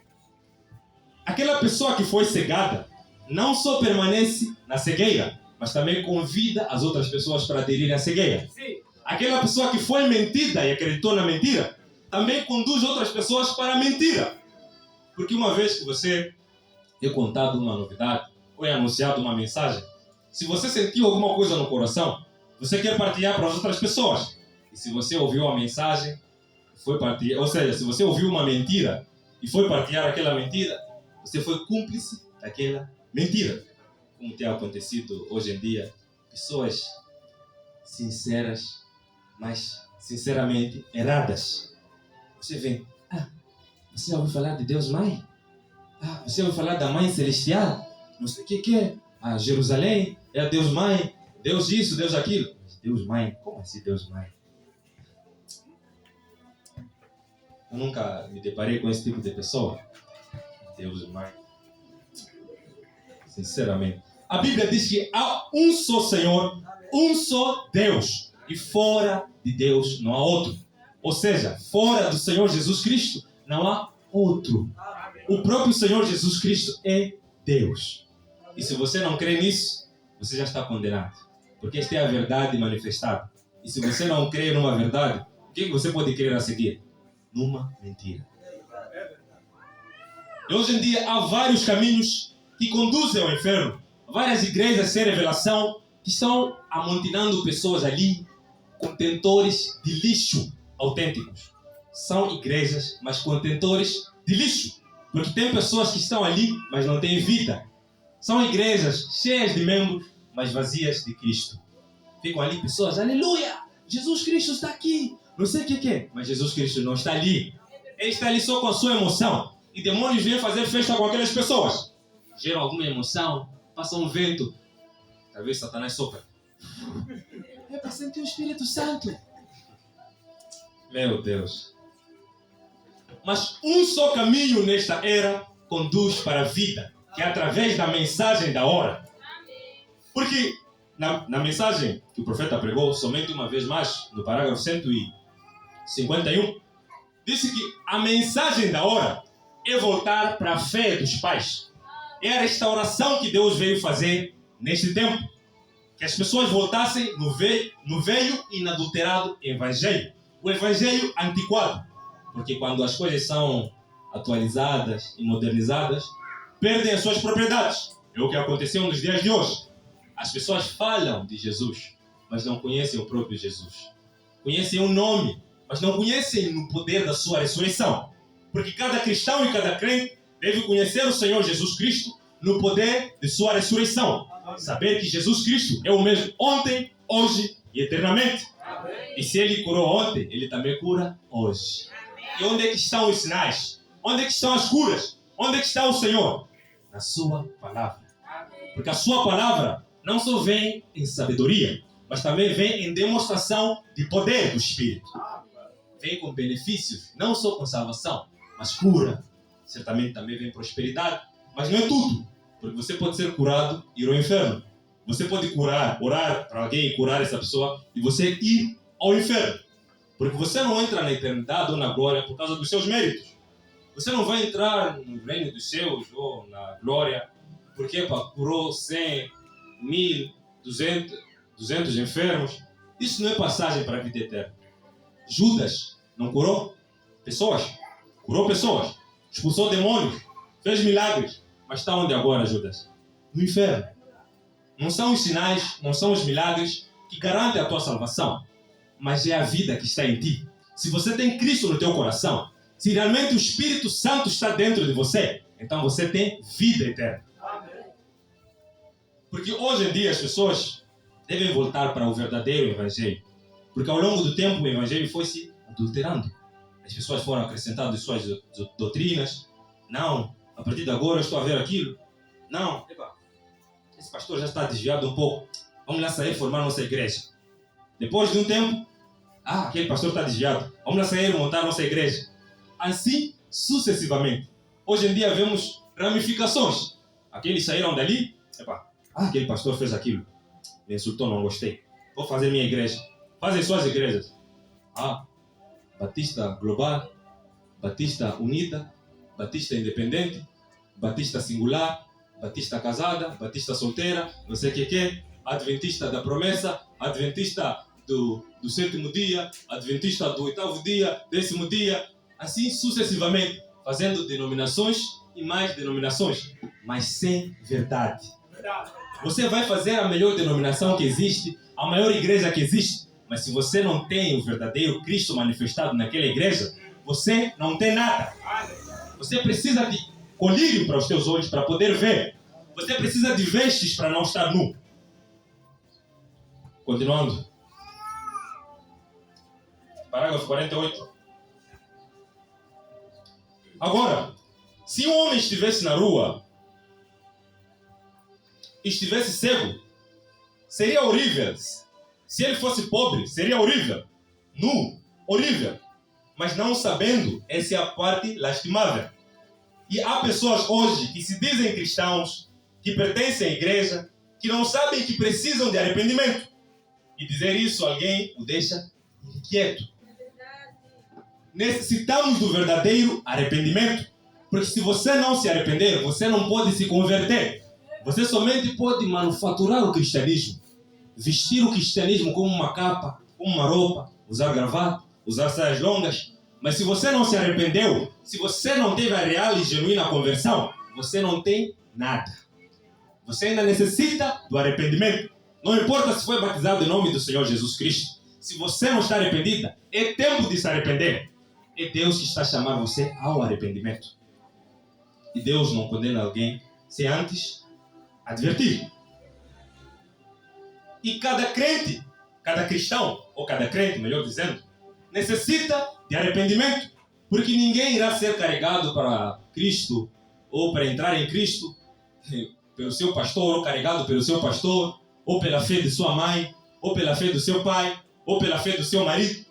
[SPEAKER 1] Aquela pessoa que foi cegada não só permanece na cegueira, mas também convida as outras pessoas para aderirem à cegueira.
[SPEAKER 2] Sim.
[SPEAKER 1] Aquela pessoa que foi mentida e acreditou na mentira, também conduz outras pessoas para a mentira. Porque uma vez que você é contado uma novidade, ou é anunciado uma mensagem, se você sentiu alguma coisa no coração, você quer partilhar para as outras pessoas. E se você ouviu a mensagem, foi partilhar, ou seja, se você ouviu uma mentira e foi partilhar aquela mentira, você foi cúmplice daquela mentira. Como tem acontecido hoje em dia, pessoas sinceras, mas sinceramente erradas. Você vê, você já ouviu falar de Deus Mãe? Você ouviu falar da Mãe Celestial? Não sei o que é. Jerusalém é a Deus Mãe, Deus isso, Deus aquilo. Deus Mãe? Como assim Deus Mãe? Eu nunca me deparei com esse tipo de pessoa. Deus Mãe. Sinceramente. A Bíblia diz que há um só Senhor, um só Deus. E fora de Deus não há outro. Ou seja, fora do Senhor Jesus Cristo não há outro. O próprio Senhor Jesus Cristo é Deus. E se você não crê nisso, você já está condenado. Porque esta é a verdade manifestada. E se você não crê numa verdade, o que você pode crer a seguir? Numa mentira. E hoje em dia há vários caminhos que conduzem ao inferno. Várias igrejas sem revelação que estão amontinando pessoas ali, contentores de lixo autênticos. São igrejas, mas contentores de lixo. Porque tem pessoas que estão ali, mas não têm vida. São igrejas cheias de membros, mas vazias de Cristo. Ficam ali pessoas, aleluia, Jesus Cristo está aqui. Não sei o que é, mas Jesus Cristo não está ali. Ele está ali só com a sua emoção. E demônios vêm fazer festa com aquelas pessoas. Geram alguma emoção, passa um vento. Talvez Satanás sopra. É para sentir o Espírito Santo. Meu Deus. Mas um só caminho nesta era conduz para a vida, que é através da mensagem da hora. Porque na mensagem que o profeta pregou, somente uma vez mais, no parágrafo 151, disse que a mensagem da hora é voltar para a fé dos pais. É a restauração que Deus veio fazer neste tempo. Que as pessoas voltassem no velho e inadulterado evangelho. O evangelho antiquado. Porque quando as coisas são atualizadas e modernizadas, perdem as suas propriedades. É o que aconteceu nos dias de hoje. As pessoas falam de Jesus, mas não conhecem o próprio Jesus. Conhecem o nome, mas não conhecem o poder da sua ressurreição. Porque cada cristão e cada crente deve conhecer o Senhor Jesus Cristo no poder de sua ressurreição. Saber que Jesus Cristo é o mesmo ontem, hoje e eternamente. E se Ele curou ontem, Ele também cura hoje. E onde é que estão os sinais? Onde é que estão as curas? Onde é que está o Senhor? Na sua palavra. Porque a sua palavra não só vem em sabedoria, mas também vem em demonstração de poder do Espírito. Vem com benefícios, não só com salvação, mas cura. Certamente também vem prosperidade, mas não é tudo. Porque você pode ser curado e ir ao inferno. Você pode curar, orar para alguém e curar essa pessoa e você ir ao inferno. Porque você não entra na eternidade ou na glória por causa dos seus méritos. Você não vai entrar no reino dos céus ou na glória porque curou 100, 1000, 200 enfermos. Isso não é passagem para a vida eterna. Judas não curou pessoas? Curou pessoas. Expulsou demônios. Fez milagres. Mas está onde agora, Judas? No inferno. Não são os sinais, não são os milagres que garantem a tua salvação, mas é a vida que está em ti. Se você tem Cristo no teu coração, se realmente o Espírito Santo está dentro de você, então você tem vida eterna. Porque hoje em dia as pessoas devem voltar para o verdadeiro Evangelho. Porque ao longo do tempo o Evangelho foi se adulterando. As pessoas foram acrescentando suas doutrinas. Não, a partir de agora eu estou a ver aquilo. Não, esse pastor já está desviado um pouco. Vamos lá sair e formar nossa igreja. Depois de um tempo, aquele pastor está desviado. Vamos lá sair e montar nossa igreja. assim sucessivamente. Hoje em dia vemos ramificações. Aqueles saíram dali, aquele pastor fez aquilo, me insultou, não gostei. Vou fazer minha igreja. Fazem suas igrejas. Batista Global, Batista Unida, Batista Independente, Batista Singular, Batista Casada, Batista Solteira, não sei o que, Adventista da Promessa, Adventista do sétimo dia, Adventista do oitavo dia, 10º dia, assim sucessivamente, fazendo denominações e mais denominações, mas sem verdade. Você vai fazer a melhor denominação que existe, a maior igreja que existe, mas se você não tem o verdadeiro Cristo manifestado naquela igreja, você não tem nada. Você precisa de colírio para os teus olhos para poder ver. Você precisa de vestes para não estar nu. Continuando. Parágrafo 48. Agora, se um homem estivesse na rua, estivesse cego, seria horrível. Se ele fosse pobre, seria horrível. Nu, horrível. Mas não sabendo, essa é a parte lastimável. E há pessoas hoje que se dizem cristãos, que pertencem à igreja, que não sabem que precisam de arrependimento. E dizer isso a alguém o deixa inquieto. Necessitamos do verdadeiro arrependimento. Porque se você não se arrepender, você não pode se converter. Você somente pode manufaturar o cristianismo. Vestir o cristianismo como uma capa, como uma roupa, usar gravata, usar saias longas. Mas se você não se arrependeu, se você não teve a real e genuína conversão, você não tem nada. Você ainda necessita do arrependimento. Não importa se foi batizado em nome do Senhor Jesus Cristo. Se você não está arrependida, é tempo de se arrepender. É Deus que está chamando você ao arrependimento. E Deus não condena alguém sem antes advertir. E cada crente, cada cristão, ou cada crente, melhor dizendo, necessita de arrependimento. Porque ninguém irá ser carregado para Cristo, ou para entrar em Cristo, pelo seu pastor, ou carregado pelo seu pastor, ou pela fé de sua mãe, ou pela fé do seu pai, ou pela fé do seu marido.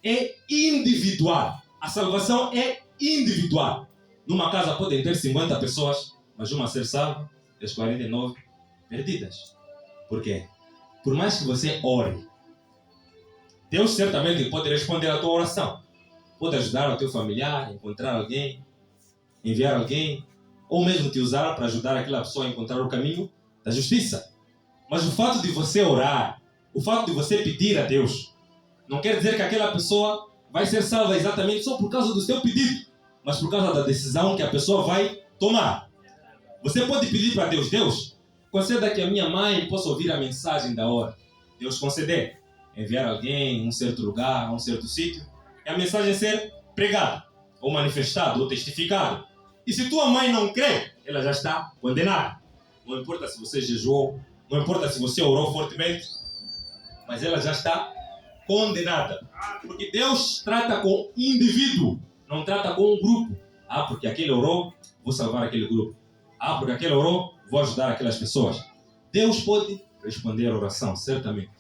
[SPEAKER 1] É individual. A salvação é individual. Numa casa podem ter 50 pessoas, mas uma ser salva e as 49 perdidas. Por quê? Por mais que você ore, Deus certamente pode responder à tua oração. Pode ajudar o teu familiar, encontrar alguém, enviar alguém, ou mesmo te usar para ajudar aquela pessoa a encontrar o caminho da justiça. Mas o fato de você orar, o fato de você pedir a Deus, não quer dizer que aquela pessoa vai ser salva exatamente só por causa do seu pedido, mas por causa da decisão que a pessoa vai tomar. Você pode pedir para Deus, Deus, conceda que a minha mãe possa ouvir a mensagem da hora. Deus conceder, enviar alguém a um certo lugar, a um certo sítio, e a mensagem ser pregada, ou manifestada, ou testificada. E se tua mãe não crê, ela já está condenada. Não importa se você jejuou, não importa se você orou fortemente, mas ela já está condenada. Porque Deus trata com indivíduo, não trata com um grupo. Porque aquele orou, vou salvar aquele grupo. Porque aquele orou, vou ajudar aquelas pessoas. Deus pode responder a oração, certamente.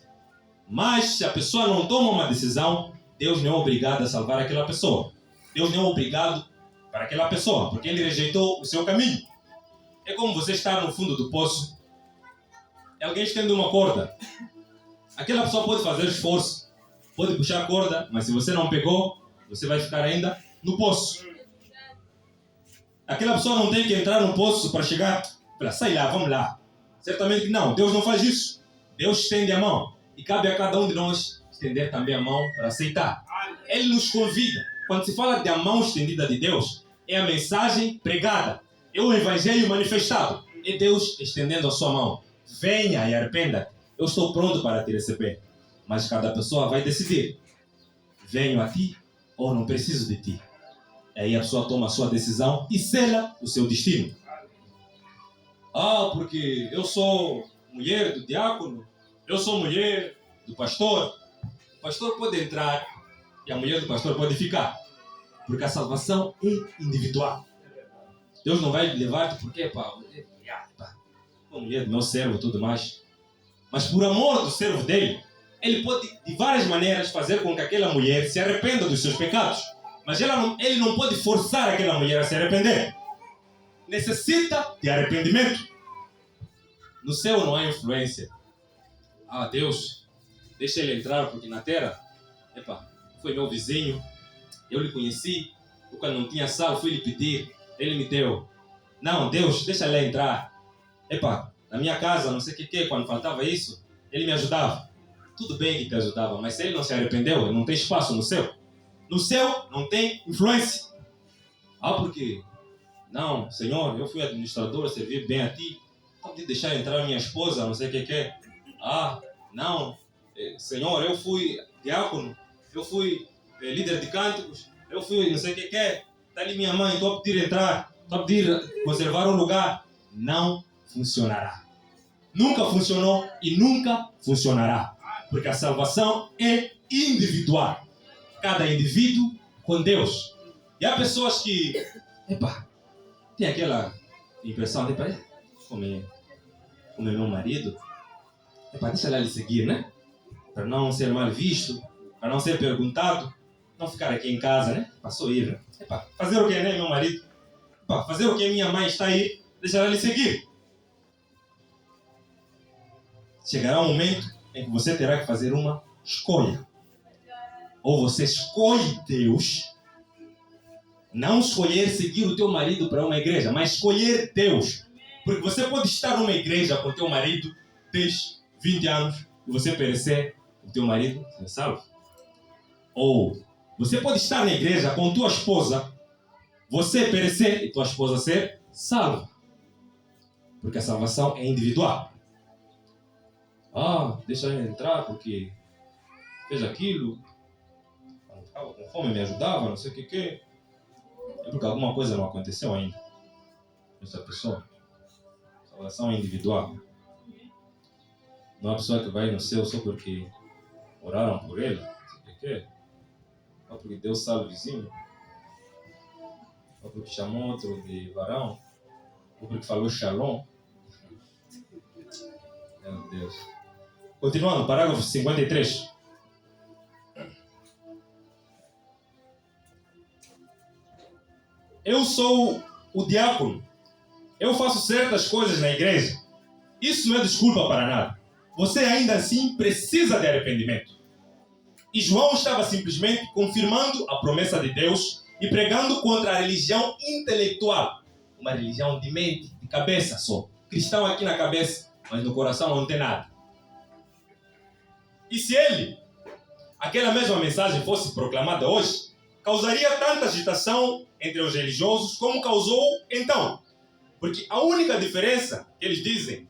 [SPEAKER 1] Mas se a pessoa não toma uma decisão, Deus não é obrigado a salvar aquela pessoa. Deus não é obrigado para aquela pessoa, porque ele rejeitou o seu caminho. É como você estar no fundo do poço e alguém estende uma corda. Aquela pessoa pode fazer esforço, pode puxar a corda, mas se você não pegou, você vai ficar ainda no poço. Aquela pessoa não tem que entrar no poço para chegar, para sai lá, vamos lá. Certamente que não, Deus não faz isso. Deus estende a mão e cabe a cada um de nós estender também a mão para aceitar. Ele nos convida. Quando se fala de a mão estendida de Deus, é a mensagem pregada, é o evangelho manifestado, é Deus estendendo a sua mão. Venha e arrependa, eu estou pronto para te receber. Mas cada pessoa vai decidir, venho a ti ou não preciso de ti. Aí a pessoa toma a sua decisão e sela o seu destino. Porque eu sou mulher do diácono, eu sou mulher do pastor. O pastor pode entrar e a mulher do pastor pode ficar, porque a salvação é individual. Deus não vai levar-te porque a mulher do meu servo e tudo mais. Mas por amor do servo dele, ele pode de várias maneiras fazer com que aquela mulher se arrependa dos seus pecados. Mas ele não pode forçar aquela mulher a se arrepender. Necessita de arrependimento. No céu não há influência. Deus, deixa ele entrar, porque na terra, foi meu vizinho, eu lhe conheci, eu quando não tinha sal, fui lhe pedir, ele me deu. Não, Deus, deixa ele entrar. Na minha casa, não sei o que, quando faltava isso, ele me ajudava. Tudo bem que te ajudava, mas se ele não se arrependeu, não tem espaço no céu. No céu não tem influência. Porque... Não, Senhor, eu fui administrador, servi bem a ti. Pode deixar entrar a minha esposa, não sei o que. Não, Senhor, eu fui diácono, eu fui líder de cânticos, eu fui não sei o que. Está ali minha mãe, estou a pedir entrar, estou a pedir conservar um lugar. Não funcionará. Nunca funcionou e nunca funcionará. Porque a salvação é individual. Cada indivíduo com Deus. E há pessoas que, tem aquela impressão de, como é meu marido, deixa lá ele seguir, né? Para não ser mal visto, para não ser perguntado, não ficar aqui em casa, né? Passou ir, né? Fazer o que, né, meu marido? Fazer o que minha mãe está aí, deixa lá ele seguir. Chegará um momento em que você terá que fazer uma escolha. Ou você escolhe Deus, não escolher seguir o teu marido para uma igreja, mas escolher Deus. Porque você pode estar numa igreja com o teu marido 10, 20 anos e você perecer, o teu marido ser salvo. Ou você pode estar na igreja com tua esposa, você perecer e tua esposa ser salva. Porque a salvação é individual. Deixa ele entrar porque fez aquilo, quando ficava com fome me ajudava, não sei o que. É porque alguma coisa não aconteceu ainda. Essa pessoa. A salvação é individual. Não é uma pessoa que vai no céu só porque oraram por ele, não sei o que. Ou porque Deus salva o vizinho. Ou porque chamou outro de varão. Ou porque falou shalom. Meu Deus. Continuando, parágrafo 53. Eu sou o diácono. Eu faço certas coisas na igreja. Isso não é desculpa para nada. Você ainda assim precisa de arrependimento. E João estava simplesmente confirmando a promessa de Deus e pregando contra a religião intelectual. Uma religião de mente, de cabeça só. Cristão aqui na cabeça, mas no coração não tem nada. E se aquela mesma mensagem fosse proclamada hoje, causaria tanta agitação entre os religiosos como causou então. Porque a única diferença que eles dizem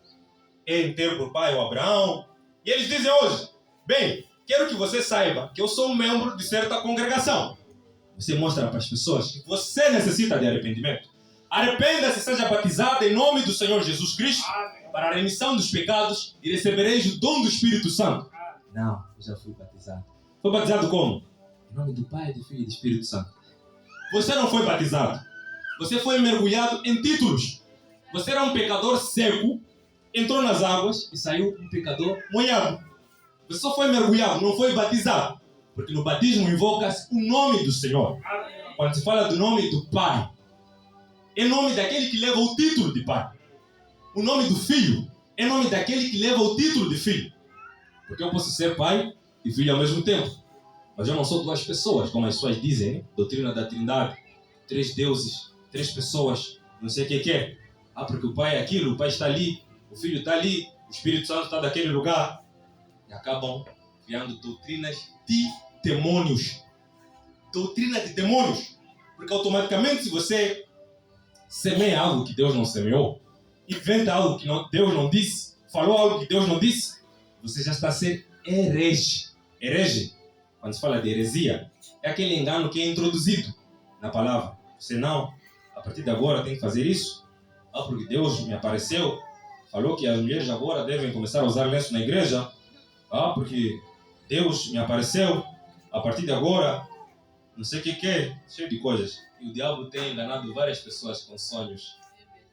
[SPEAKER 1] é em ter por pai o Abraão. E eles dizem hoje, bem, quero que você saiba que eu sou um membro de certa congregação. Você mostra para as pessoas que você necessita de arrependimento. Arrependa-se e seja batizado em nome do Senhor Jesus Cristo para a remissão dos pecados e recebereis o dom do Espírito Santo. Não, eu já fui batizado. Foi batizado como? Em nome do Pai, do Filho e do Espírito Santo. Você não foi batizado. Você foi mergulhado em títulos. Você era um pecador seco, entrou nas águas e saiu um pecador molhado. Você só foi mergulhado, não foi batizado. Porque no batismo invoca-se o nome do Senhor. Quando se fala do nome do Pai, é nome daquele que leva o título de Pai. O nome do Filho é nome daquele que leva o título de Filho. Porque eu posso ser pai e filho ao mesmo tempo. Mas eu não sou duas pessoas, como as pessoas dizem, né? Doutrina da Trindade. 3 deuses, 3 pessoas, não sei o que é. Porque o pai é aquilo, o pai está ali, o filho está ali, o Espírito Santo está daquele lugar. E acabam criando doutrinas de demônios. Doutrina de demônios. Porque automaticamente, se você semeia algo que Deus não semeou, inventa algo que Deus não disse, falou algo que Deus não disse, você já está a ser herege. Herege, quando se fala de heresia, é aquele engano que é introduzido na palavra. Você não, a partir de agora tem que fazer isso. Porque Deus me apareceu, falou que as mulheres agora devem começar a usar lenço na igreja. Porque Deus me apareceu, a partir de agora, não sei o que é, cheio de coisas. E o diabo tem enganado várias pessoas com sonhos.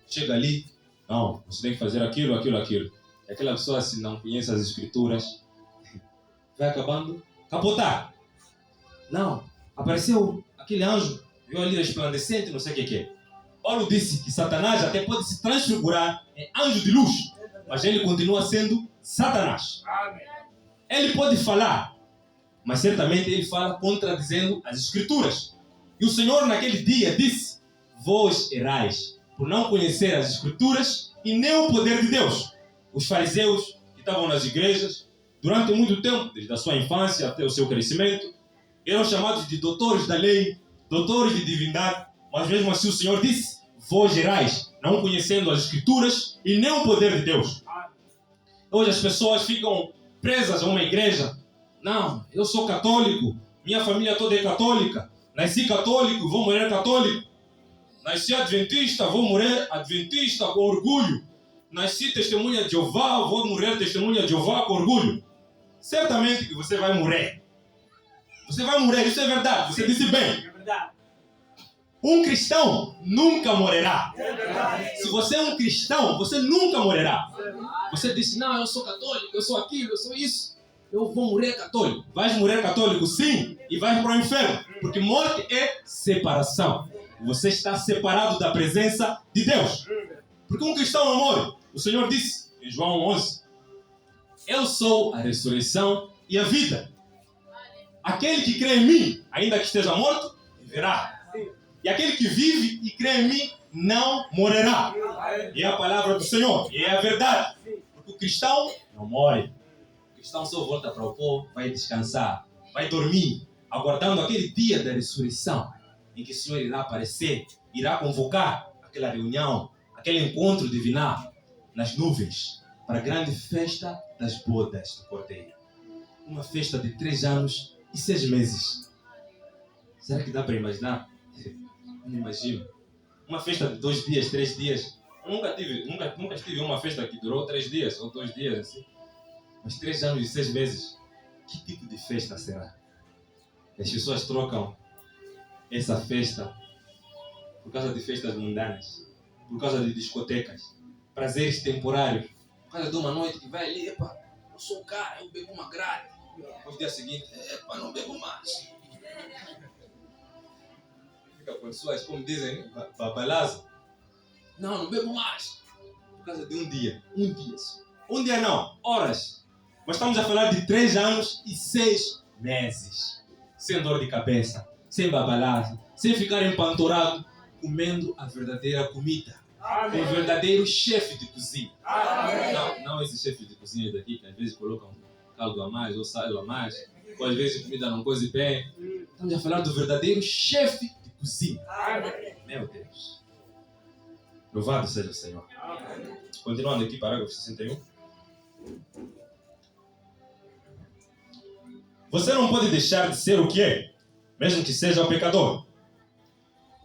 [SPEAKER 1] Chega ali, não, você tem que fazer aquilo. E aquela pessoa, se não conhece as escrituras, vai acabando capotar. Não, apareceu aquele anjo, viu ali resplandecente, não sei o que é. Paulo disse que Satanás até pode se transfigurar em anjo de luz, mas ele continua sendo Satanás. Ele pode falar, mas certamente ele fala contradizendo as Escrituras. E o Senhor naquele dia disse: vós errais, por não conhecer as Escrituras e nem o poder de Deus. Os fariseus que estavam nas igrejas, durante muito tempo, desde a sua infância até o seu crescimento, eram chamados de doutores da lei, doutores de divindade, mas mesmo assim o Senhor disse: vós errais, não conhecendo as Escrituras e nem o poder de Deus. Hoje as pessoas ficam presas a uma igreja. Não, eu sou católico, minha família toda é católica, nasci católico, vou morrer católico. Nasci adventista, vou morrer adventista com orgulho. Nasci testemunha de Jeová, vou morrer testemunha de Jeová com orgulho. Certamente que você vai morrer. Você vai morrer, isso é verdade, você disse bem. Um cristão nunca morrerá. Se você é um cristão, você nunca morrerá. Você disse: não, eu sou católico, eu sou aquilo, eu sou isso. Eu vou morrer católico. Vais morrer católico, sim, e vais para o inferno. Porque morte é separação. Você está separado da presença de Deus. Porque um cristão não morre. O Senhor disse em João 11: eu sou a ressurreição e a vida. Aquele que crê em mim, ainda que esteja morto, viverá. E aquele que vive e crê em mim não morrerá. E é a palavra do Senhor, e é a verdade. Porque o cristão não morre. O cristão só volta para o pó, vai descansar, vai dormir, aguardando aquele dia da ressurreição, em que o Senhor irá aparecer, irá convocar aquela reunião, aquele encontro divinal nas nuvens, para a grande festa das bodas do Cordeiro. Uma festa de 3 anos e 6 meses. Será que dá para imaginar? Não imagino. Uma festa de 2 dias, 3 dias. Eu nunca tive uma festa que durou 3 dias ou 2 dias assim. Mas 3 anos e 6 meses. Que tipo de festa será? As pessoas trocam essa festa por causa de festas mundanas, por causa de discotecas, prazeres temporários, por causa de uma noite que vai ali: epa, eu sou o cara, eu bebo uma grade. No dia seguinte: epa, não bebo mais. Fica com pessoas, como dizem, babalaza. Não bebo mais. Por causa de um dia. Um dia não, horas. Mas estamos a falar de 3 anos e 6 meses. Sem dor de cabeça, sem babalaza, sem ficar empanturado, comendo a verdadeira comida. Amém. O verdadeiro chefe de cozinha. Não esse chefe de cozinha daqui, que às vezes colocam caldo a mais ou sal a mais, ou às vezes a comida não coze bem. Estamos a falar do verdadeiro chefe de cozinha. Amém. Meu Deus. Louvado seja o Senhor. Amém. Continuando aqui, parágrafo 61. Você não pode deixar de ser o que é, mesmo que seja o pecador.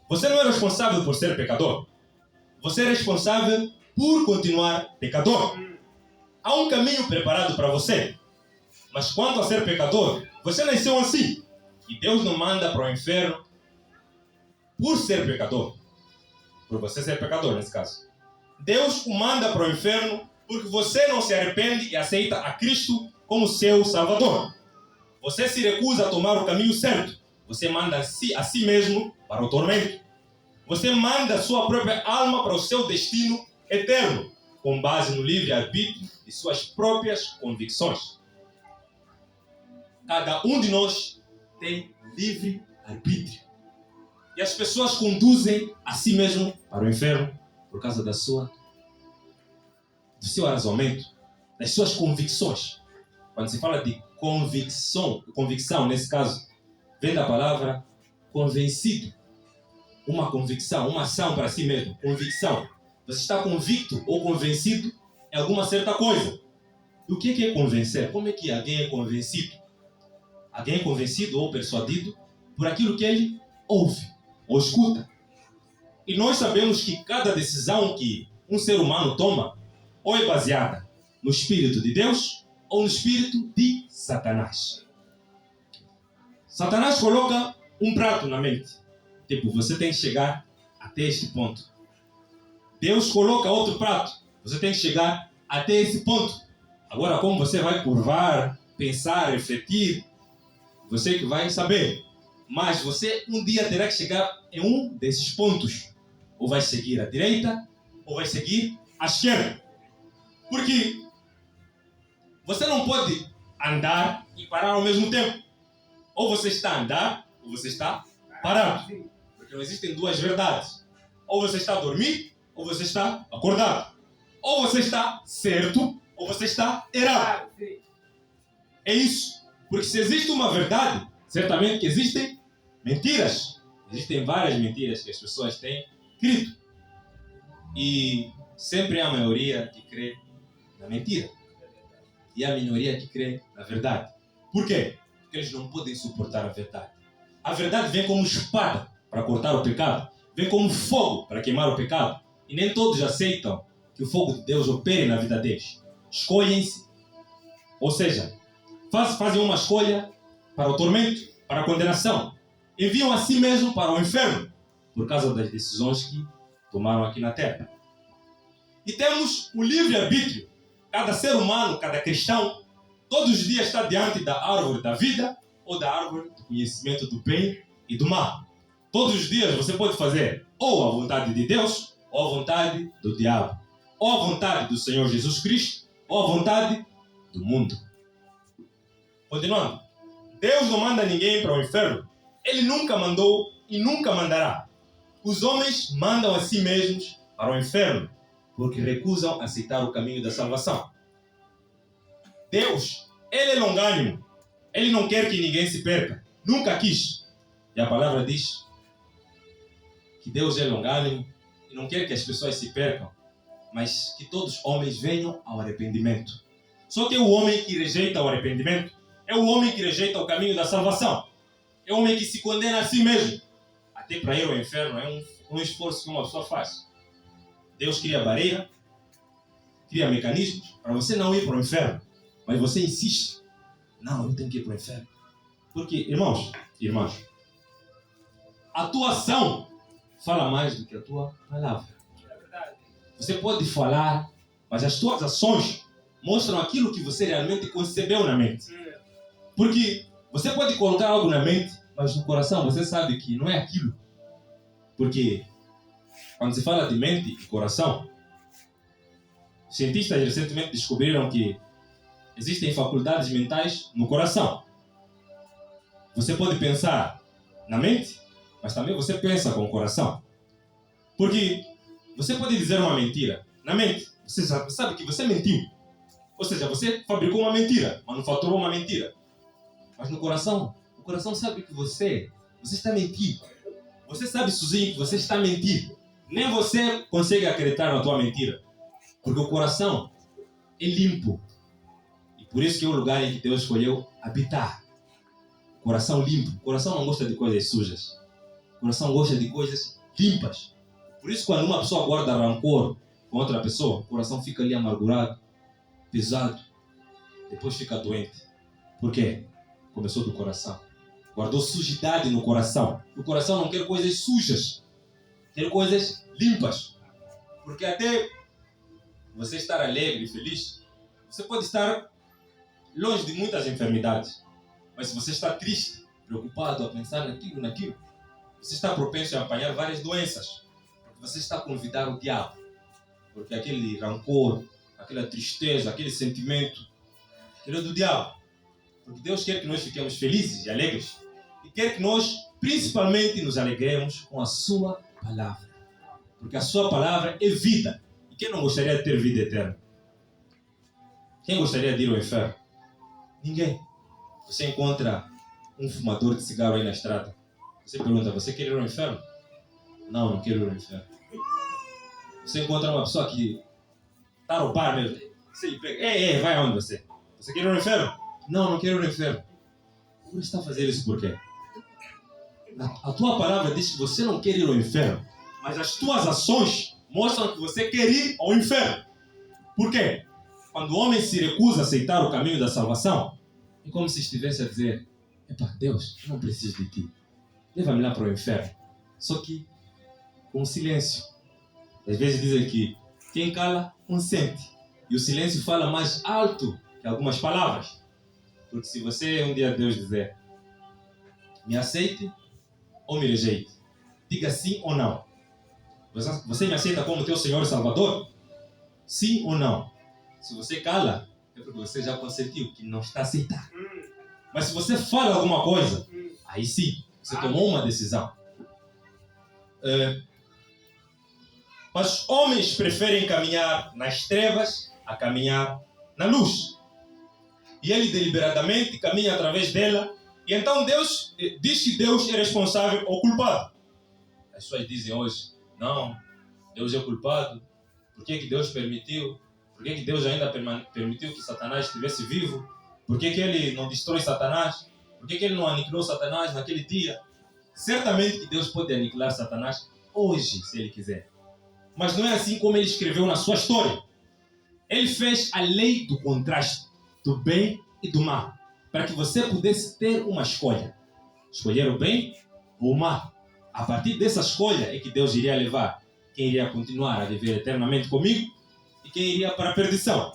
[SPEAKER 1] Você não é responsável por ser pecador. Você é responsável por continuar pecador. Há um caminho preparado para você. Mas quanto a ser pecador, você nasceu assim. E Deus não manda para o inferno por ser pecador. Por você ser pecador, nesse caso. Deus o manda para o inferno porque você não se arrepende e aceita a Cristo como seu Salvador. Você se recusa a tomar o caminho certo. Você manda a si mesmo para o tormento. Você manda a sua própria alma para o seu destino eterno, com base no livre-arbítrio e suas próprias convicções. Cada um de nós tem livre-arbítrio. E as pessoas conduzem a si mesmo para o inferno por causa do seu arrazoamento, das suas convicções. Quando se fala de convicção nesse caso, vem da palavra convencido. Uma convicção, uma ação para si mesmo, convicção. Você está convicto ou convencido em alguma certa coisa. E o que é convencer? Como é que alguém é convencido? Alguém é convencido ou persuadido por aquilo que ele ouve ou escuta. E nós sabemos que cada decisão que um ser humano toma ou é baseada no Espírito de Deus ou no espírito de Satanás. Satanás coloca um prato na mente. Tipo, você tem que chegar até este ponto. Deus coloca outro prato. Você tem que chegar até esse ponto. Agora, como você vai curvar, pensar, refletir, você que vai saber. Mas você um dia terá que chegar em um desses pontos. Ou vai seguir à direita, ou vai seguir à esquerda. Porque você não pode andar e parar ao mesmo tempo. Ou você está a andar, ou você está parado. Porque não existem duas verdades. Ou você está a dormir, ou você está acordado. Ou você está certo, ou você está errado. É isso. Porque se existe uma verdade, certamente que existem mentiras. Existem várias mentiras que as pessoas têm crido. E sempre há a maioria que crê na mentira. E há a minoria que crê na verdade. Por quê? Porque eles não podem suportar a verdade. A verdade vem como espada para cortar o pecado. Vem como fogo para queimar o pecado. E nem todos aceitam que o fogo de Deus opere na vida deles. Escolhem-se. Ou seja, fazem uma escolha para o tormento, para a condenação. Enviam a si mesmo para o inferno por causa das decisões que tomaram aqui na terra. E temos o livre-arbítrio. Cada ser humano, cada cristão, todos os dias está diante da árvore da vida ou da árvore do conhecimento do bem e do mal. Todos os dias você pode fazer ou a vontade de Deus ou a vontade do diabo. Ou a vontade do Senhor Jesus Cristo ou a vontade do mundo. Continuando. Deus não manda ninguém para o inferno. Ele nunca mandou e nunca mandará. Os homens mandam a si mesmos para o inferno porque recusam aceitar o caminho da salvação. Deus, Ele é longânimo. Ele não quer que ninguém se perca. Nunca quis. E a palavra diz que Deus é longânimo e não quer que as pessoas se percam, mas que todos os homens venham ao arrependimento. Só que o homem que rejeita o arrependimento é o homem que rejeita o caminho da salvação. É o homem que se condena a si mesmo. Até para ir ao inferno é um esforço que uma pessoa faz. Deus cria barreira, cria mecanismos para você não ir para o inferno. Mas você insiste. Não, eu tenho que ir para o inferno. Porque, irmãos, a tua ação fala mais do que a tua palavra. Você pode falar, mas as tuas ações mostram aquilo que você realmente concebeu na mente. Porque você pode colocar algo na mente, mas no coração você sabe que não é aquilo. Porque quando se fala de mente e coração, cientistas recentemente descobriram que existem faculdades mentais no coração. Você pode pensar na mente, mas também você pensa com o coração. Porque você pode dizer uma mentira na mente. Você sabe que você mentiu. Ou seja, você fabricou uma mentira, manufaturou uma mentira. Mas no coração, o coração sabe que você está mentindo. Você sabe sozinho que você está mentindo. Nem você consegue acreditar na tua mentira. Porque o coração é limpo. E por isso que é o lugar em que Deus escolheu habitar. Coração limpo. O coração não gosta de coisas sujas. O coração gosta de coisas limpas. Por isso quando uma pessoa guarda rancor com outra pessoa, o coração fica ali amargurado, pesado. Depois fica doente. Por quê? Começou do coração. Guardou sujidade no coração. O coração não quer coisas sujas. Quer coisas limpas. Porque até você estar alegre e feliz, você pode estar longe de muitas enfermidades. Mas se você está triste, preocupado a pensar naquilo, você está propenso a apanhar várias doenças. Porque você está a convidar o diabo. Porque aquele rancor, aquela tristeza, aquele sentimento, aquilo é do diabo. Porque Deus quer que nós fiquemos felizes e alegres. E quer que nós, principalmente, nos alegremos com a sua palavra. Porque a sua palavra é vida. E quem não gostaria de ter vida eterna? Quem gostaria de ir ao inferno? Ninguém. Você encontra um fumador de cigarro aí na estrada. Você pergunta, você quer ir ao inferno? Não, não quero ir ao inferno. Você encontra uma pessoa que está no bar mesmo. Você lhe pega, vai aonde você? Você quer ir ao inferno? Não, não quero ir ao inferno. Você está a fazer isso por quê? A tua palavra diz que você não quer ir ao inferno, mas as tuas ações mostram que você quer ir ao inferno. Por quê? Quando o homem se recusa a aceitar o caminho da salvação, é como se estivesse a dizer, Deus, eu não preciso de ti. Leva-me lá para o inferno. Só que com silêncio. Às vezes dizem que quem cala, consente. E o silêncio fala mais alto que algumas palavras. Porque se você um dia Deus dizer, Me aceite ou me rejeite. Diga sim ou não. Você me aceita como teu Senhor e Salvador? Sim ou não? Se você cala, é porque você já consentiu que não está a aceitar. Mas se você fala alguma coisa, aí sim, você tomou uma decisão. Mas homens preferem caminhar nas trevas a caminhar na luz. E ele deliberadamente caminha através dela. E então Deus diz que Deus é responsável ou culpado. As pessoas dizem hoje, não, Deus é culpado. Por que Deus permitiu? Por que Deus ainda permitiu que Satanás estivesse vivo? Por que ele não destrói Satanás? Por que ele não aniquilou Satanás naquele dia? Certamente que Deus pode aniquilar Satanás hoje, se ele quiser. Mas não é assim como ele escreveu na sua história. Ele fez a lei do contraste, do bem e do mal, para que você pudesse ter uma escolha. Escolher o bem ou o mal. A partir dessa escolha é que Deus iria levar quem iria continuar a viver eternamente comigo e quem iria para a perdição.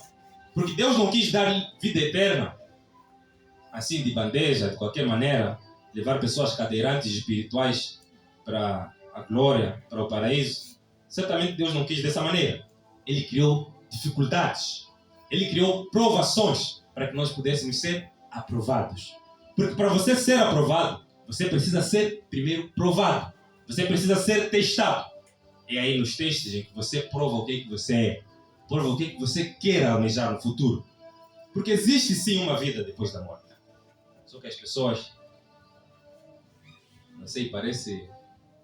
[SPEAKER 1] Porque Deus não quis dar vida eterna, assim de bandeja, de qualquer maneira, levar pessoas cadeirantes espirituais para a glória, para o paraíso. Certamente Deus não quis dessa maneira. Ele criou dificuldades. Ele criou provações para que nós pudéssemos ser aprovados. Porque para você ser aprovado, você precisa ser primeiro provado. Você precisa ser testado. É aí nos testes em que você prova o que você é. Prova o que você quer almejar no futuro. Porque existe sim uma vida depois da morte. Só que as pessoas, não sei, parece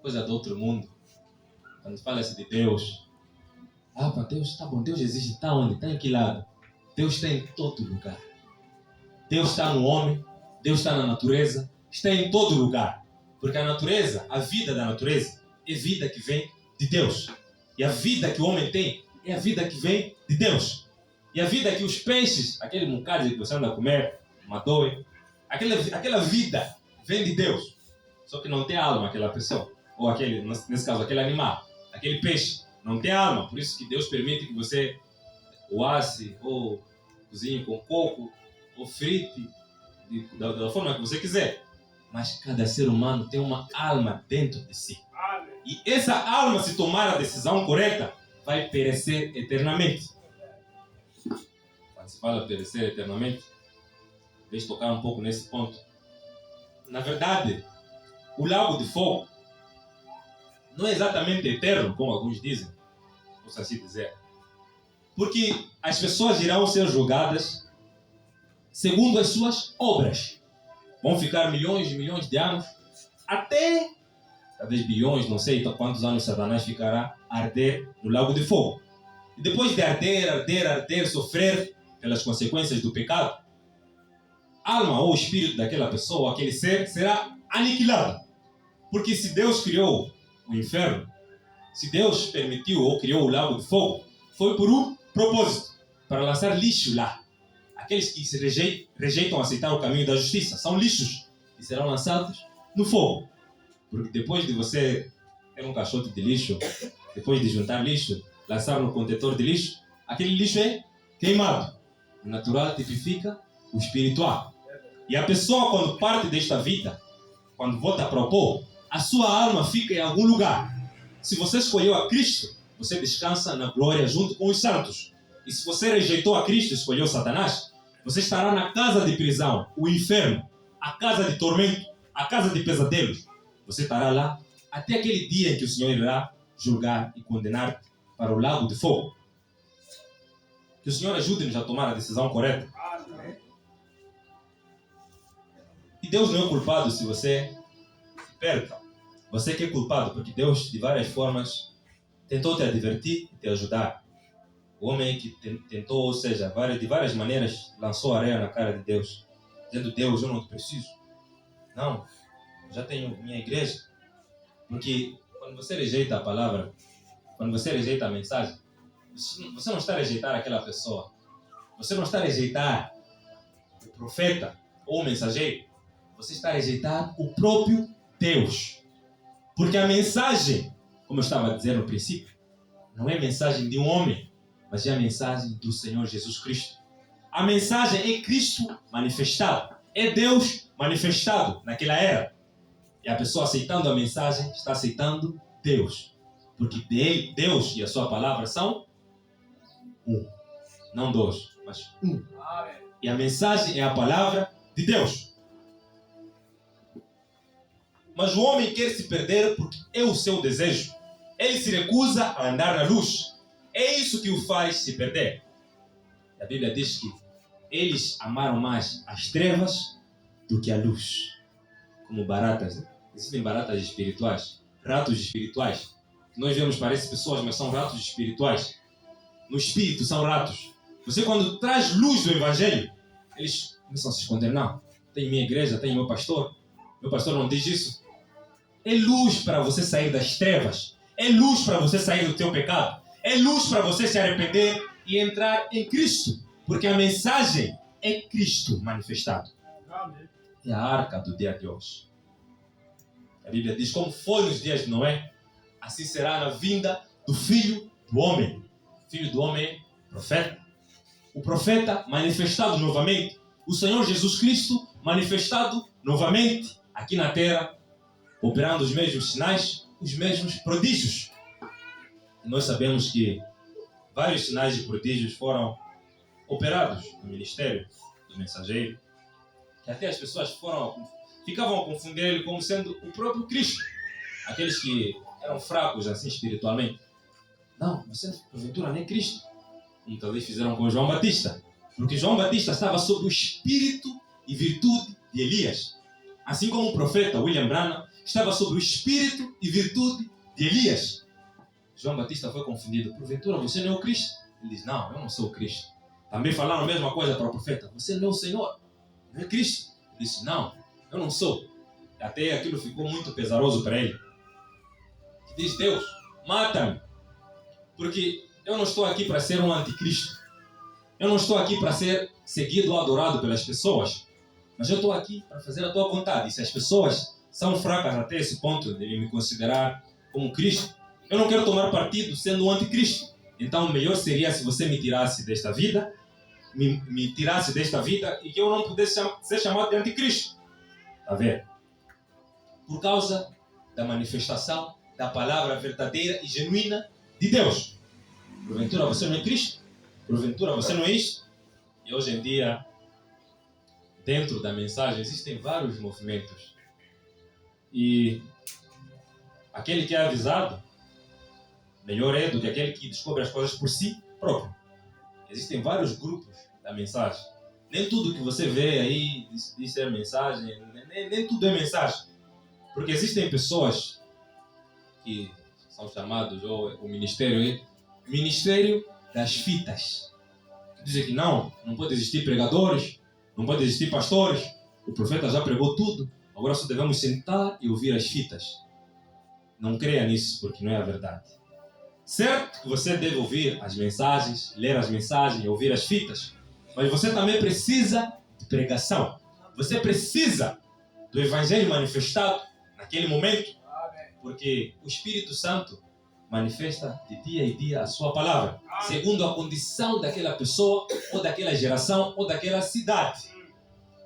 [SPEAKER 1] coisa do outro mundo. Quando fala-se de Deus, Deus, tá bom, Deus existe, está onde? Está em que lado? Deus está em todo lugar. Deus está no homem, Deus está na natureza, está em todo lugar. Porque a natureza, a vida da natureza, é vida que vem de Deus. E a vida que o homem tem é a vida que vem de Deus. E a vida que os peixes, aquele mucado que você anda a comer, madoe, aquela vida vem de Deus. Só que não tem alma aquela pessoa. Ou aquele, nesse caso, aquele animal. Aquele peixe não tem alma. Por isso que Deus permite que você o asse, ou cozinhe com coco, ou frite, da forma que você quiser. Mas cada ser humano tem uma alma dentro de si. E essa alma, se tomar a decisão correta, vai perecer eternamente. Quando se fala perecer eternamente, deixa eu tocar um pouco nesse ponto. Na verdade, o lago de fogo não é exatamente eterno, como alguns dizem, posso assim dizer. Porque as pessoas irão ser julgadas segundo as suas obras. Vão ficar milhões e milhões de anos, até talvez bilhões, não sei quantos anos Satanás ficará a arder no lago de fogo. E depois de arder, sofrer pelas consequências do pecado, a alma ou o espírito daquela pessoa, aquele ser, será aniquilado. Porque se Deus criou o inferno, se Deus permitiu ou criou o lago de fogo, foi por um propósito, para lançar lixo lá. Aqueles que se rejeitam a aceitar o caminho da justiça são lixos e serão lançados no fogo. Porque depois de você ter um caixote de lixo, depois de juntar lixo, lançar no contentor de lixo, aquele lixo é queimado. O natural tipifica o espiritual. E a pessoa, quando parte desta vida, quando volta para o pó, a sua alma fica em algum lugar. Se você escolheu a Cristo, você descansa na glória junto com os santos. E se você rejeitou a Cristo e escolheu Satanás, você estará na casa de prisão, o inferno, a casa de tormento, a casa de pesadelos. Você estará lá até aquele dia em que o Senhor irá julgar e condenar para o lago de fogo. Que o Senhor ajude-nos a tomar a decisão correta. E Deus não é culpado se você se perca. Você que é culpado, porque Deus, de várias formas, tentou te advertir e te ajudar. O homem que tentou, ou seja, de várias maneiras, lançou areia na cara de Deus, dizendo: Deus, eu não te preciso. Não, eu já tenho minha igreja. Porque quando você rejeita a palavra, quando você rejeita a mensagem, você não está a rejeitar aquela pessoa. Você não está a rejeitar o profeta ou o mensageiro. Você está a rejeitar o próprio Deus. Porque a mensagem, como eu estava a dizer no princípio, não é a mensagem de um homem, mas é a mensagem do Senhor Jesus Cristo. A mensagem é Cristo manifestado. É Deus manifestado naquela era.
[SPEAKER 2] E a pessoa aceitando a mensagem está aceitando Deus. Porque Deus e a sua palavra são um. Não dois, mas um. E a mensagem é a palavra de Deus. Mas o homem quer se perder porque é o seu desejo. Ele se recusa a andar na luz. É isso que o faz se perder. A Bíblia diz que eles amaram mais as trevas do que a luz. Como baratas, né? Existem baratas espirituais, ratos espirituais. Que nós vemos, parecem pessoas, mas são ratos espirituais. No espírito são ratos. Você, quando traz luz do evangelho, eles começam a se esconder. Não, tem minha igreja, tem meu pastor. Meu pastor não diz isso. É luz para você sair das trevas. É luz para você sair do teu pecado. É luz para você se arrepender e entrar em Cristo. Porque a mensagem é Cristo manifestado. É a arca do dia de hoje. A Bíblia diz, como foi nos dias de Noé, assim será na vinda do Filho do Homem. O Filho do Homem é profeta. O profeta manifestado novamente. O Senhor Jesus Cristo manifestado novamente aqui na terra, operando os mesmos sinais, os mesmos prodígios. E nós sabemos que vários sinais e prodígios foram operados no ministério do mensageiro, que até as pessoas ficavam a confundir ele como sendo o próprio Cristo. Aqueles que eram fracos assim espiritualmente. Não, você porventura nem é Cristo. Como talvez fizeram com João Batista. Porque João Batista estava sob o espírito e virtude de Elias. Assim como o profeta William Branham estava sob o espírito e virtude de Elias. João Batista foi confundido. Porventura você não é o Cristo? Ele diz, não, eu não sou o Cristo. Também falaram a mesma coisa para o profeta. Você não é o Senhor, não é Cristo. Ele disse, não, eu não sou. Até aquilo ficou muito pesaroso para ele. Diz, Deus, mata-me. Porque eu não estou aqui para ser um anticristo. Eu não estou aqui para ser seguido ou adorado pelas pessoas. Mas eu estou aqui para fazer a tua vontade. E se as pessoas são fracas até esse ponto de me considerar como Cristo, eu não quero tomar partido sendo um anticristo. Então, melhor seria se você me tirasse desta vida, me tirasse desta vida e que eu não pudesse ser chamado de anticristo. Está vendo? Por causa da manifestação da palavra verdadeira e genuína de Deus. Porventura você não é Cristo? Porventura você não é isto? E hoje em dia, dentro da mensagem, existem vários movimentos. E aquele que é avisado, melhor é do que aquele que descobre as coisas por si próprio. Existem vários grupos da mensagem. Nem tudo que você vê aí diz ser mensagem, nem tudo é mensagem. Porque existem pessoas que são chamados, ou o ministério das fitas. Dizem que não pode existir pregadores, não pode existir pastores. O profeta já pregou tudo. Agora só devemos sentar e ouvir as fitas. Não creia nisso, porque não é a verdade. Certo que você deve ouvir as mensagens, ler as mensagens, ouvir as fitas. Mas você também precisa de pregação. Você precisa do evangelho manifestado naquele momento. Porque o Espírito Santo manifesta de dia em dia a sua palavra, segundo a condição daquela pessoa, ou daquela geração, ou daquela cidade.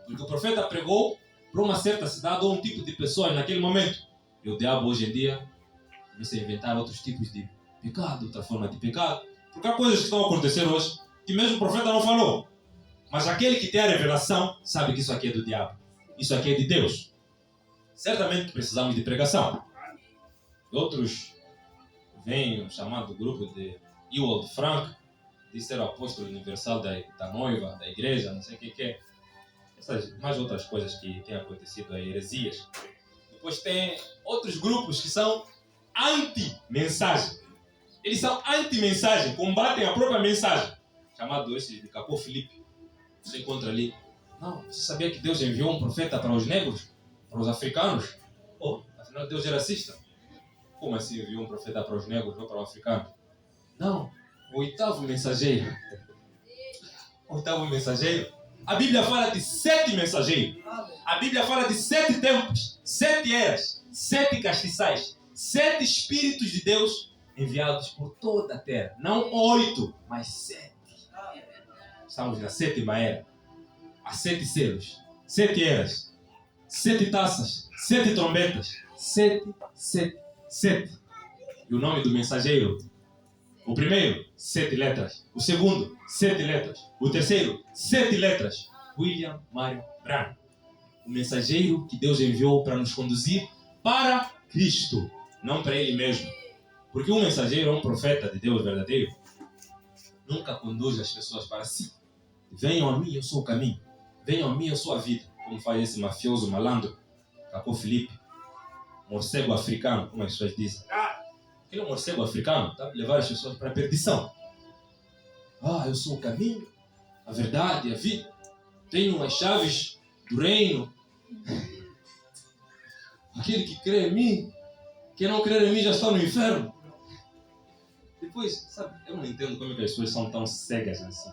[SPEAKER 2] Porque o profeta pregou para uma certa cidade ou um tipo de pessoas naquele momento. E o diabo hoje em dia começa a inventar outros tipos de pecado, outra forma de pecado. Porque há coisas que estão a acontecer hoje que mesmo o profeta não falou. Mas aquele que tem a revelação sabe que isso aqui é do diabo. Isso aqui é de Deus. Certamente precisamos de pregação. Outros vêm, o chamado grupo de Ewald Frank, de ser o apóstolo universal da noiva, da igreja, não sei o que é. Essas, mais outras coisas que têm acontecido aí, heresias. Depois tem outros grupos que são anti-mensagem. Eles são anti-mensagem, combatem a própria mensagem. Chamado esse de Capô Filipe. Você encontra ali. Não, você sabia que Deus enviou um profeta para os negros? Para os africanos? Oh, afinal Deus era racista. Como assim enviou um profeta para os negros ou para os africanos? Não, o oitavo mensageiro. O oitavo mensageiro. A Bíblia fala de 7 mensageiros. A Bíblia fala de 7 tempos, 7 eras, 7 castiçais, 7 espíritos de Deus enviados por toda a terra. Não 8, mas 7. Estamos na 7ª era. Há 7 selos, 7 eras, 7 taças, 7 trombetas. 7, 7, 7. E o nome do mensageiro? O primeiro, 7 letras. O segundo, 7 letras. O terceiro, 7 letras. William Marion Branham. O mensageiro que Deus enviou para nos conduzir para Cristo, não para Ele mesmo. Porque um mensageiro é um profeta de Deus verdadeiro. Nunca conduz as pessoas para si. Venham a mim, eu sou o caminho. Venham a mim, eu sou a vida. Como faz esse mafioso malandro, Cacô Felipe. Morcego africano, como as pessoas dizem. Aquele morcego africano está a levar as pessoas para a perdição. Eu sou o caminho, a verdade, a vida. Tenho as chaves do reino. Aquele que crê em mim, quem não crê em mim já está no inferno. Depois, sabe, eu não entendo como é que as pessoas são tão cegas assim.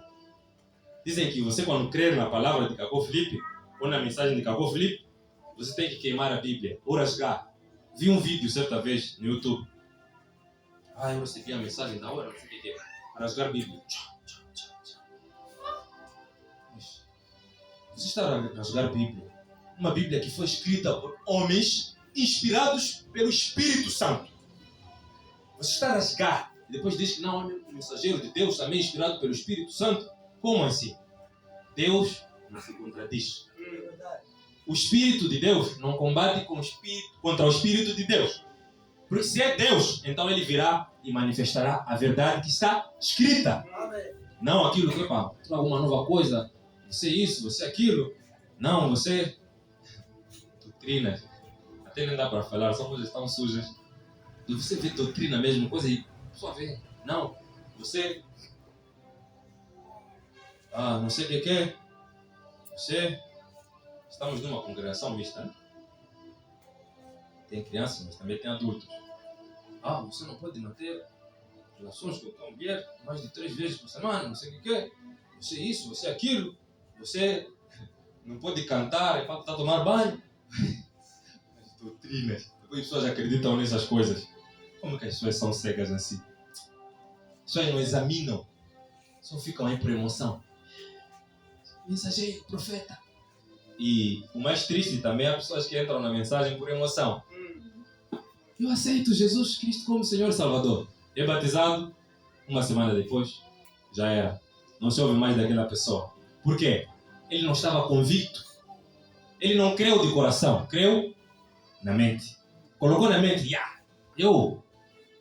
[SPEAKER 2] Dizem que você, quando crer na palavra de Cacô Felipe, ou na mensagem de Cacô Felipe, você tem que queimar a Bíblia, ou rasgar. Vi um vídeo certa vez no YouTube. Eu recebi a mensagem da hora, não sei o que é. Rasgar a Bíblia. Mas você está a rasgar a Bíblia. Uma Bíblia que foi escrita por homens inspirados pelo Espírito Santo. Você está a rasgar. E depois diz que não, o mensageiro de Deus também inspirado pelo Espírito Santo. Como assim? Deus não se contradiz. O Espírito de Deus não combate contra o Espírito de Deus. Porque se é Deus, então Ele virá e manifestará a verdade que está escrita. Não aquilo que, traga uma nova coisa. Você isso, você aquilo. Não, você... Doutrinas. Até nem dá para falar, são coisas tão sujas. Você vê doutrina mesmo, coisa aí. Só vê. Não, você... não sei o que é. Você... Estamos numa congregação mista, né? Tem crianças, mas também tem adultos. Você não pode manter relações com a tua mulher mais de 3 vezes por semana, não sei o que é. Você isso, você aquilo. Você não pode cantar, é para tomar banho. As doutrinas. Depois as pessoas acreditam nessas coisas. Como que as pessoas são cegas assim? As pessoas não examinam. Só ficam aí por emoção. Mensageiro, profeta. E o mais triste também é as pessoas que entram na mensagem por emoção. Eu aceito Jesus Cristo como Senhor e Salvador. É batizado, uma semana depois, já era. Não se ouve mais daquela pessoa. Por quê? Ele não estava convicto. Ele não creu de coração, creu na mente. Colocou na mente, eu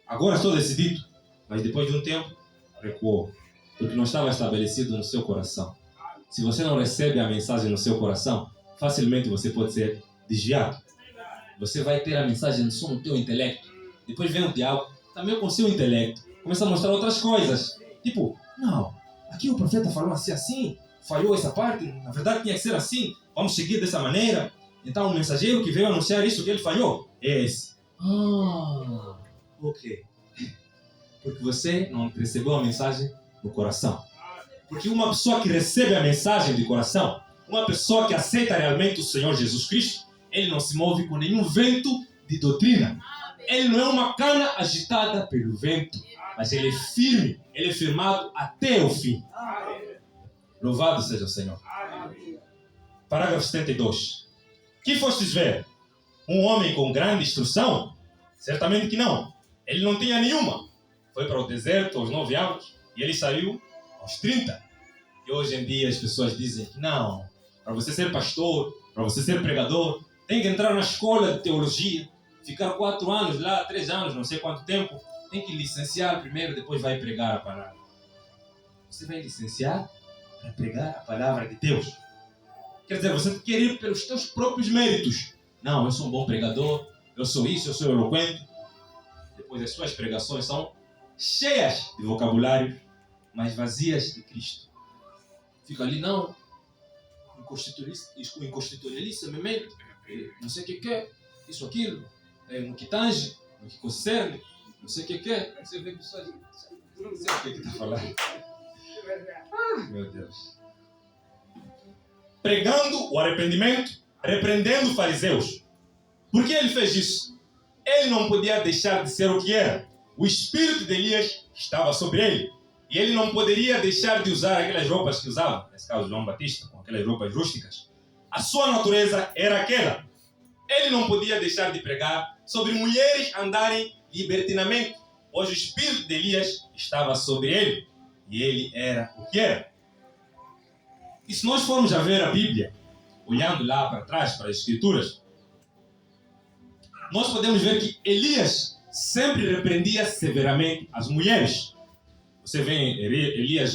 [SPEAKER 2] agora estou decidido. Mas depois de um tempo, recuou. Porque não estava estabelecido no seu coração. Se você não recebe a mensagem no seu coração, facilmente você pode ser desviado. Você vai ter a mensagem só no teu intelecto. Depois vem o diabo, também com o seu intelecto. Começa a mostrar outras coisas. Tipo, não, aqui o profeta falou assim, falhou essa parte, na verdade tinha que ser assim, vamos seguir dessa maneira. Então o mensageiro que veio anunciar isso que ele falhou é esse. Ok. Porque você não recebeu a mensagem no coração. Porque uma pessoa que recebe a mensagem de coração, uma pessoa que aceita realmente o Senhor Jesus Cristo, ele não se move com nenhum vento de doutrina. Ele não é uma cana agitada pelo vento, mas ele é firme, ele é firmado até o fim. Louvado seja o Senhor. Parágrafo 72. Que fostes ver? Um homem com grande instrução? Certamente que não. Ele não tinha nenhuma. Foi para o deserto aos 9 anos e ele saiu aos 30. E hoje em dia as pessoas dizem que não, para você ser pastor, para você ser pregador, tem que entrar na escola de teologia, ficar 4 anos lá, 3 anos, não sei quanto tempo, tem que licenciar primeiro, depois vai pregar a palavra. Você vai licenciar para pregar a palavra de Deus. Quer dizer, você quer ir pelos teus próprios méritos. Não, eu sou um bom pregador, eu sou isso, eu sou eloquente. Depois as suas pregações são cheias de vocabulário, mas vazias de Cristo. Fica ali, não, inconstitucionalista, não sei o que é, isso, aquilo, no que tange, no que concerne, não sei o que é. Você vê pessoas, não sei o que está falando. Meu Deus. Pregando o arrependimento, repreendendo os fariseus. Por que ele fez isso? Ele não podia deixar de ser o que era. O espírito de Elias estava sobre ele. E ele não poderia deixar de usar aquelas roupas que usava, nesse caso João Batista, com aquelas roupas rústicas. A sua natureza era aquela. ele não podia deixar de pregar sobre mulheres andarem libertinamente, pois o espírito de Elias estava sobre ele, e ele era o que era. E se nós formos a ver a Bíblia, olhando lá para trás, para as Escrituras, nós podemos ver que Elias sempre repreendia severamente as mulheres. Você vê Elias,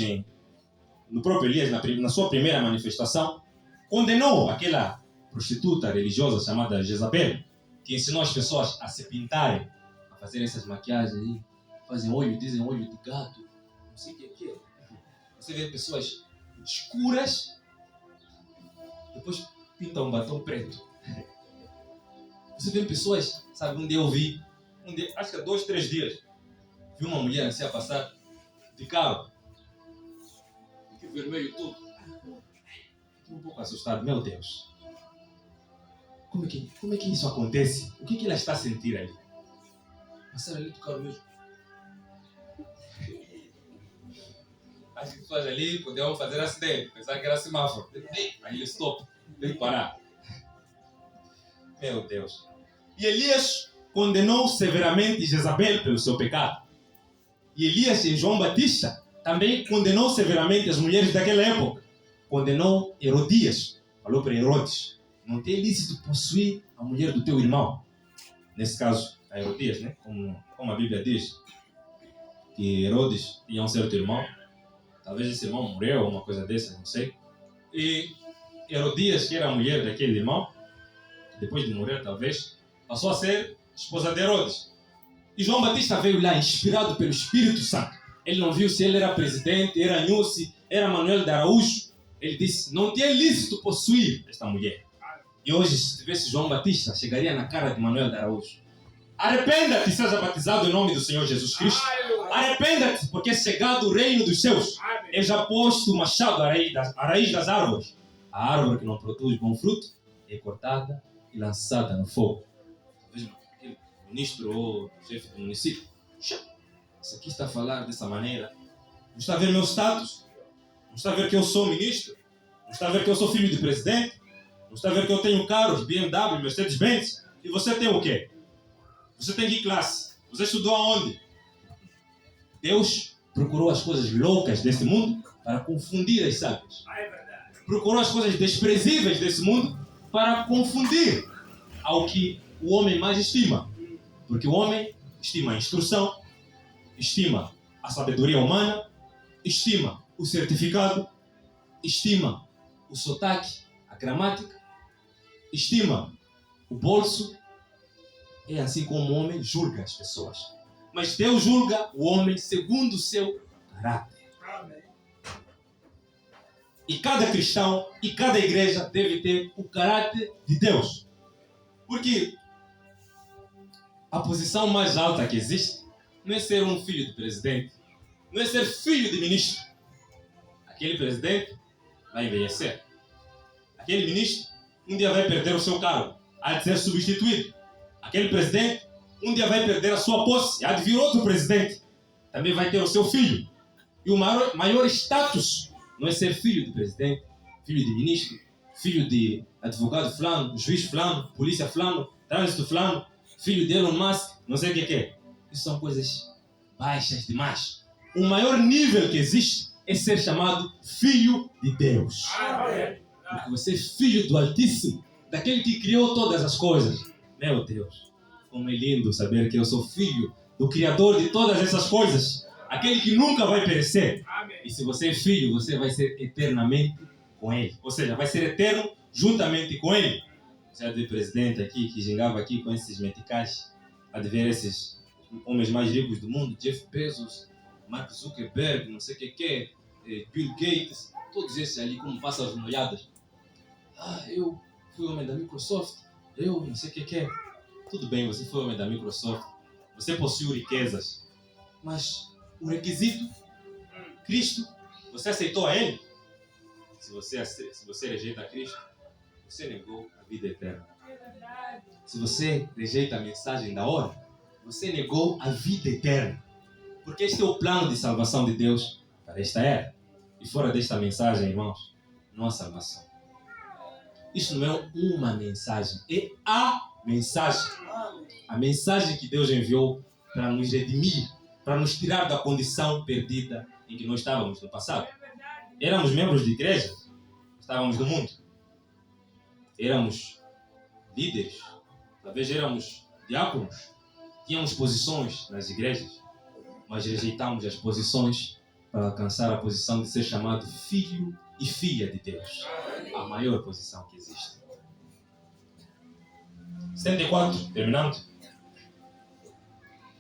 [SPEAKER 2] no próprio Elias, na sua primeira manifestação, condenou aquela prostituta religiosa chamada Jezabel, que ensinou as pessoas a se pintarem, a fazerem essas maquiagens aí, fazem olho, dizem olho de gato, não sei o que é. Você vê pessoas escuras, depois pintam um batom preto. Você vê pessoas, sabe, acho que há 2, 3 dias, vi uma mulher assim a passar de carro, aqui vermelho tudo. Fiquei um pouco assustado, meu Deus. Como é que isso acontece? O que ela está a sentir ali? Passaram ali do carro mesmo. As pessoas ali podiam fazer acidente, pensar que era semáforo. Aí ele stop, tem que parar. Meu Deus. E Elias condenou severamente Jezabel pelo seu pecado. E Elias e João Batista também condenou severamente as mulheres daquela época. Condenou Herodias. Falou para Herodes: não tem lícito possuir a mulher do teu irmão. Nesse caso, a Herodias, né? Como a Bíblia diz, que Herodes tinha um certo irmão. Talvez esse irmão morreu ou uma coisa dessa, não sei. E Herodias, que era a mulher daquele irmão, depois de morrer talvez, passou a ser esposa de Herodes. E João Batista veio lá, inspirado pelo Espírito Santo. Ele não viu se ele era presidente, era Nhusi, era Manuel de Araújo. Ele disse: não tinha lícito possuir esta mulher. E hoje, se tivesse João Batista, chegaria na cara de Manuel de Araújo: arrependa-te e seja batizado em nome do Senhor Jesus Cristo. Arrependa-te, porque é chegado o reino dos céus. Eu já posto o machado à raiz das árvores. A árvore que não produz bom fruto é cortada e lançada no fogo. Talvez aquele ministro ou chefe do município: isso aqui está a falar dessa maneira. Não está a ver meu status? Não está a ver que eu sou ministro? Não está a ver que eu sou filho de presidente? Não está a ver que eu tenho carros, BMW, Mercedes-Benz? E você tem o quê? Você tem que classe? Você estudou aonde? Deus procurou as coisas loucas desse mundo para confundir as sábias. Procurou as coisas desprezíveis desse mundo para confundir ao que o homem mais estima. Porque o homem estima a instrução, estima a sabedoria humana, estima o certificado, estima o sotaque, a gramática, estima o bolso. É assim como o homem julga as pessoas. Mas Deus julga o homem segundo o seu caráter. E cada cristão e cada igreja deve ter o caráter de Deus. Porque a posição mais alta que existe não é ser um filho de presidente, não é ser filho de ministro. Aquele presidente vai envelhecer. Aquele ministro um dia vai perder o seu cargo, há de ser substituído. Aquele presidente um dia vai perder a sua posse, há de vir outro presidente, também vai ter o seu filho. E o maior status não é ser filho de presidente, filho de ministro, filho de advogado fulano, juiz fulano, polícia fulano, trânsito fulano, filho de Elon Musk, não sei o que é. Isso são coisas baixas demais. O maior nível que existe é ser chamado filho de Deus. Porque você é filho do Altíssimo, daquele que criou todas as coisas. Meu Deus, como é lindo saber que eu sou filho do Criador de todas essas coisas, aquele que nunca vai perecer. E se você é filho, você vai ser eternamente com Ele. Ou seja, vai ser eterno juntamente com Ele. Você há de ver presidente aqui, que gingava aqui com esses meticais, há de ver esses homens mais ricos do mundo, Jeff Bezos, Mark Zuckerberg, não sei o que, Bill Gates, todos esses ali como pássaros molhados. Eu fui homem da Microsoft, eu não sei o que. Tudo bem, você foi homem da Microsoft, você possuiu riquezas, mas o requisito, Cristo, você aceitou a Ele? Se você rejeita a Cristo, você negou a vida eterna. Se você rejeita a mensagem da hora, você negou a vida eterna. Porque este é o plano de salvação de Deus para esta era. E fora desta mensagem, irmãos, não há salvação. Isso não é uma mensagem, é a mensagem. A mensagem que Deus enviou para nos redimir, para nos tirar da condição perdida em que nós estávamos no passado. Éramos membros de igreja, estávamos no mundo. Éramos líderes, talvez éramos diáconos, tínhamos posições nas igrejas, mas rejeitamos as posições para alcançar a posição de ser chamado filho e filha de Deus. A maior posição que existe. 74, terminando.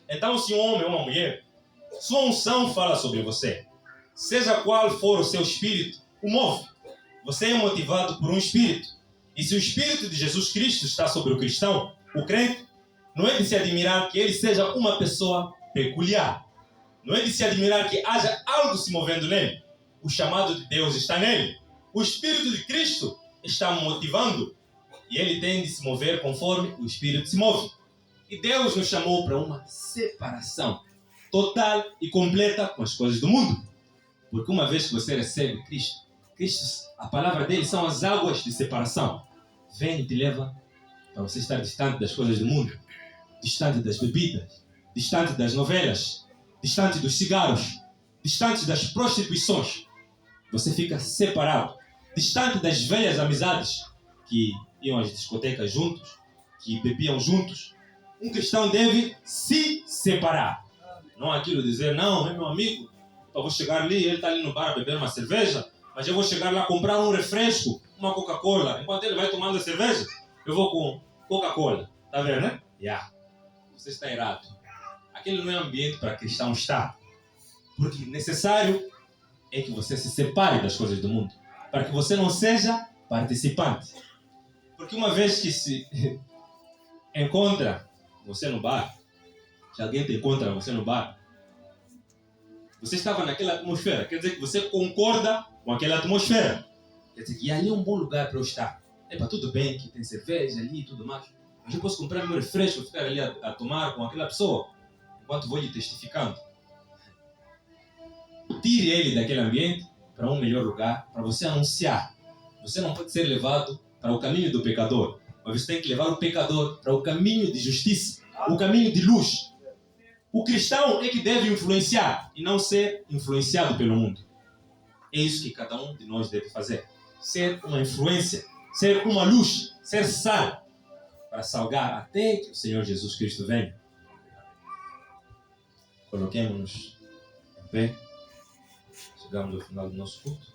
[SPEAKER 2] Então, se um homem ou uma mulher, sua unção fala sobre você, seja qual for o seu espírito, o move. Você é motivado por um espírito. E se o espírito de Jesus Cristo está sobre o cristão, o crente, não é de se admirar que ele seja uma pessoa peculiar. Não é de se admirar que haja algo se movendo nele. O chamado de Deus está nele. O Espírito de Cristo está motivando. E ele tem de se mover conforme o Espírito se move. E Deus nos chamou para uma separação total e completa com as coisas do mundo. Porque uma vez que você recebe Cristo, a palavra dele são as águas de separação. Vem e te leva para você estar distante das coisas do mundo, distante das bebidas, distante das novelas, distante dos cigarros, distante das prostituições. Você fica separado, distante das velhas amizades que iam às discotecas juntos, que bebiam juntos. Um cristão deve se separar. Não aquilo dizer, não, é meu amigo, eu vou chegar ali, ele está ali no bar a beber uma cerveja, mas eu vou chegar lá comprar um refresco, uma Coca-Cola. Enquanto ele vai tomando a cerveja, eu vou com Coca-Cola. Está vendo, né? Você está errado. Aquele não é ambiente para cristão estar. Porque necessário é que você se separe das coisas do mundo, para que você não seja participante. Porque uma vez que se encontra você no bar, se alguém te encontra você no bar, você estava naquela atmosfera, quer dizer que você concorda com aquela atmosfera. Quer dizer que ali é um bom lugar para eu estar. Epa, tudo bem que tem cerveja ali e tudo mais, mas eu posso comprar meu refresco e ficar ali a tomar com aquela pessoa, enquanto vou lhe testificando. Tire ele daquele ambiente para um melhor lugar, para você anunciar. Você não pode ser levado para o caminho do pecador, mas você tem que levar o pecador para o caminho de justiça, o caminho de luz. O cristão é que deve influenciar e não ser influenciado pelo mundo. É isso que cada um de nós deve fazer. Ser uma influência, ser uma luz, ser sal, para salgar até que o Senhor Jesus Cristo venha. Coloquemos-nos em pé. Chegamos ao final do nosso culto.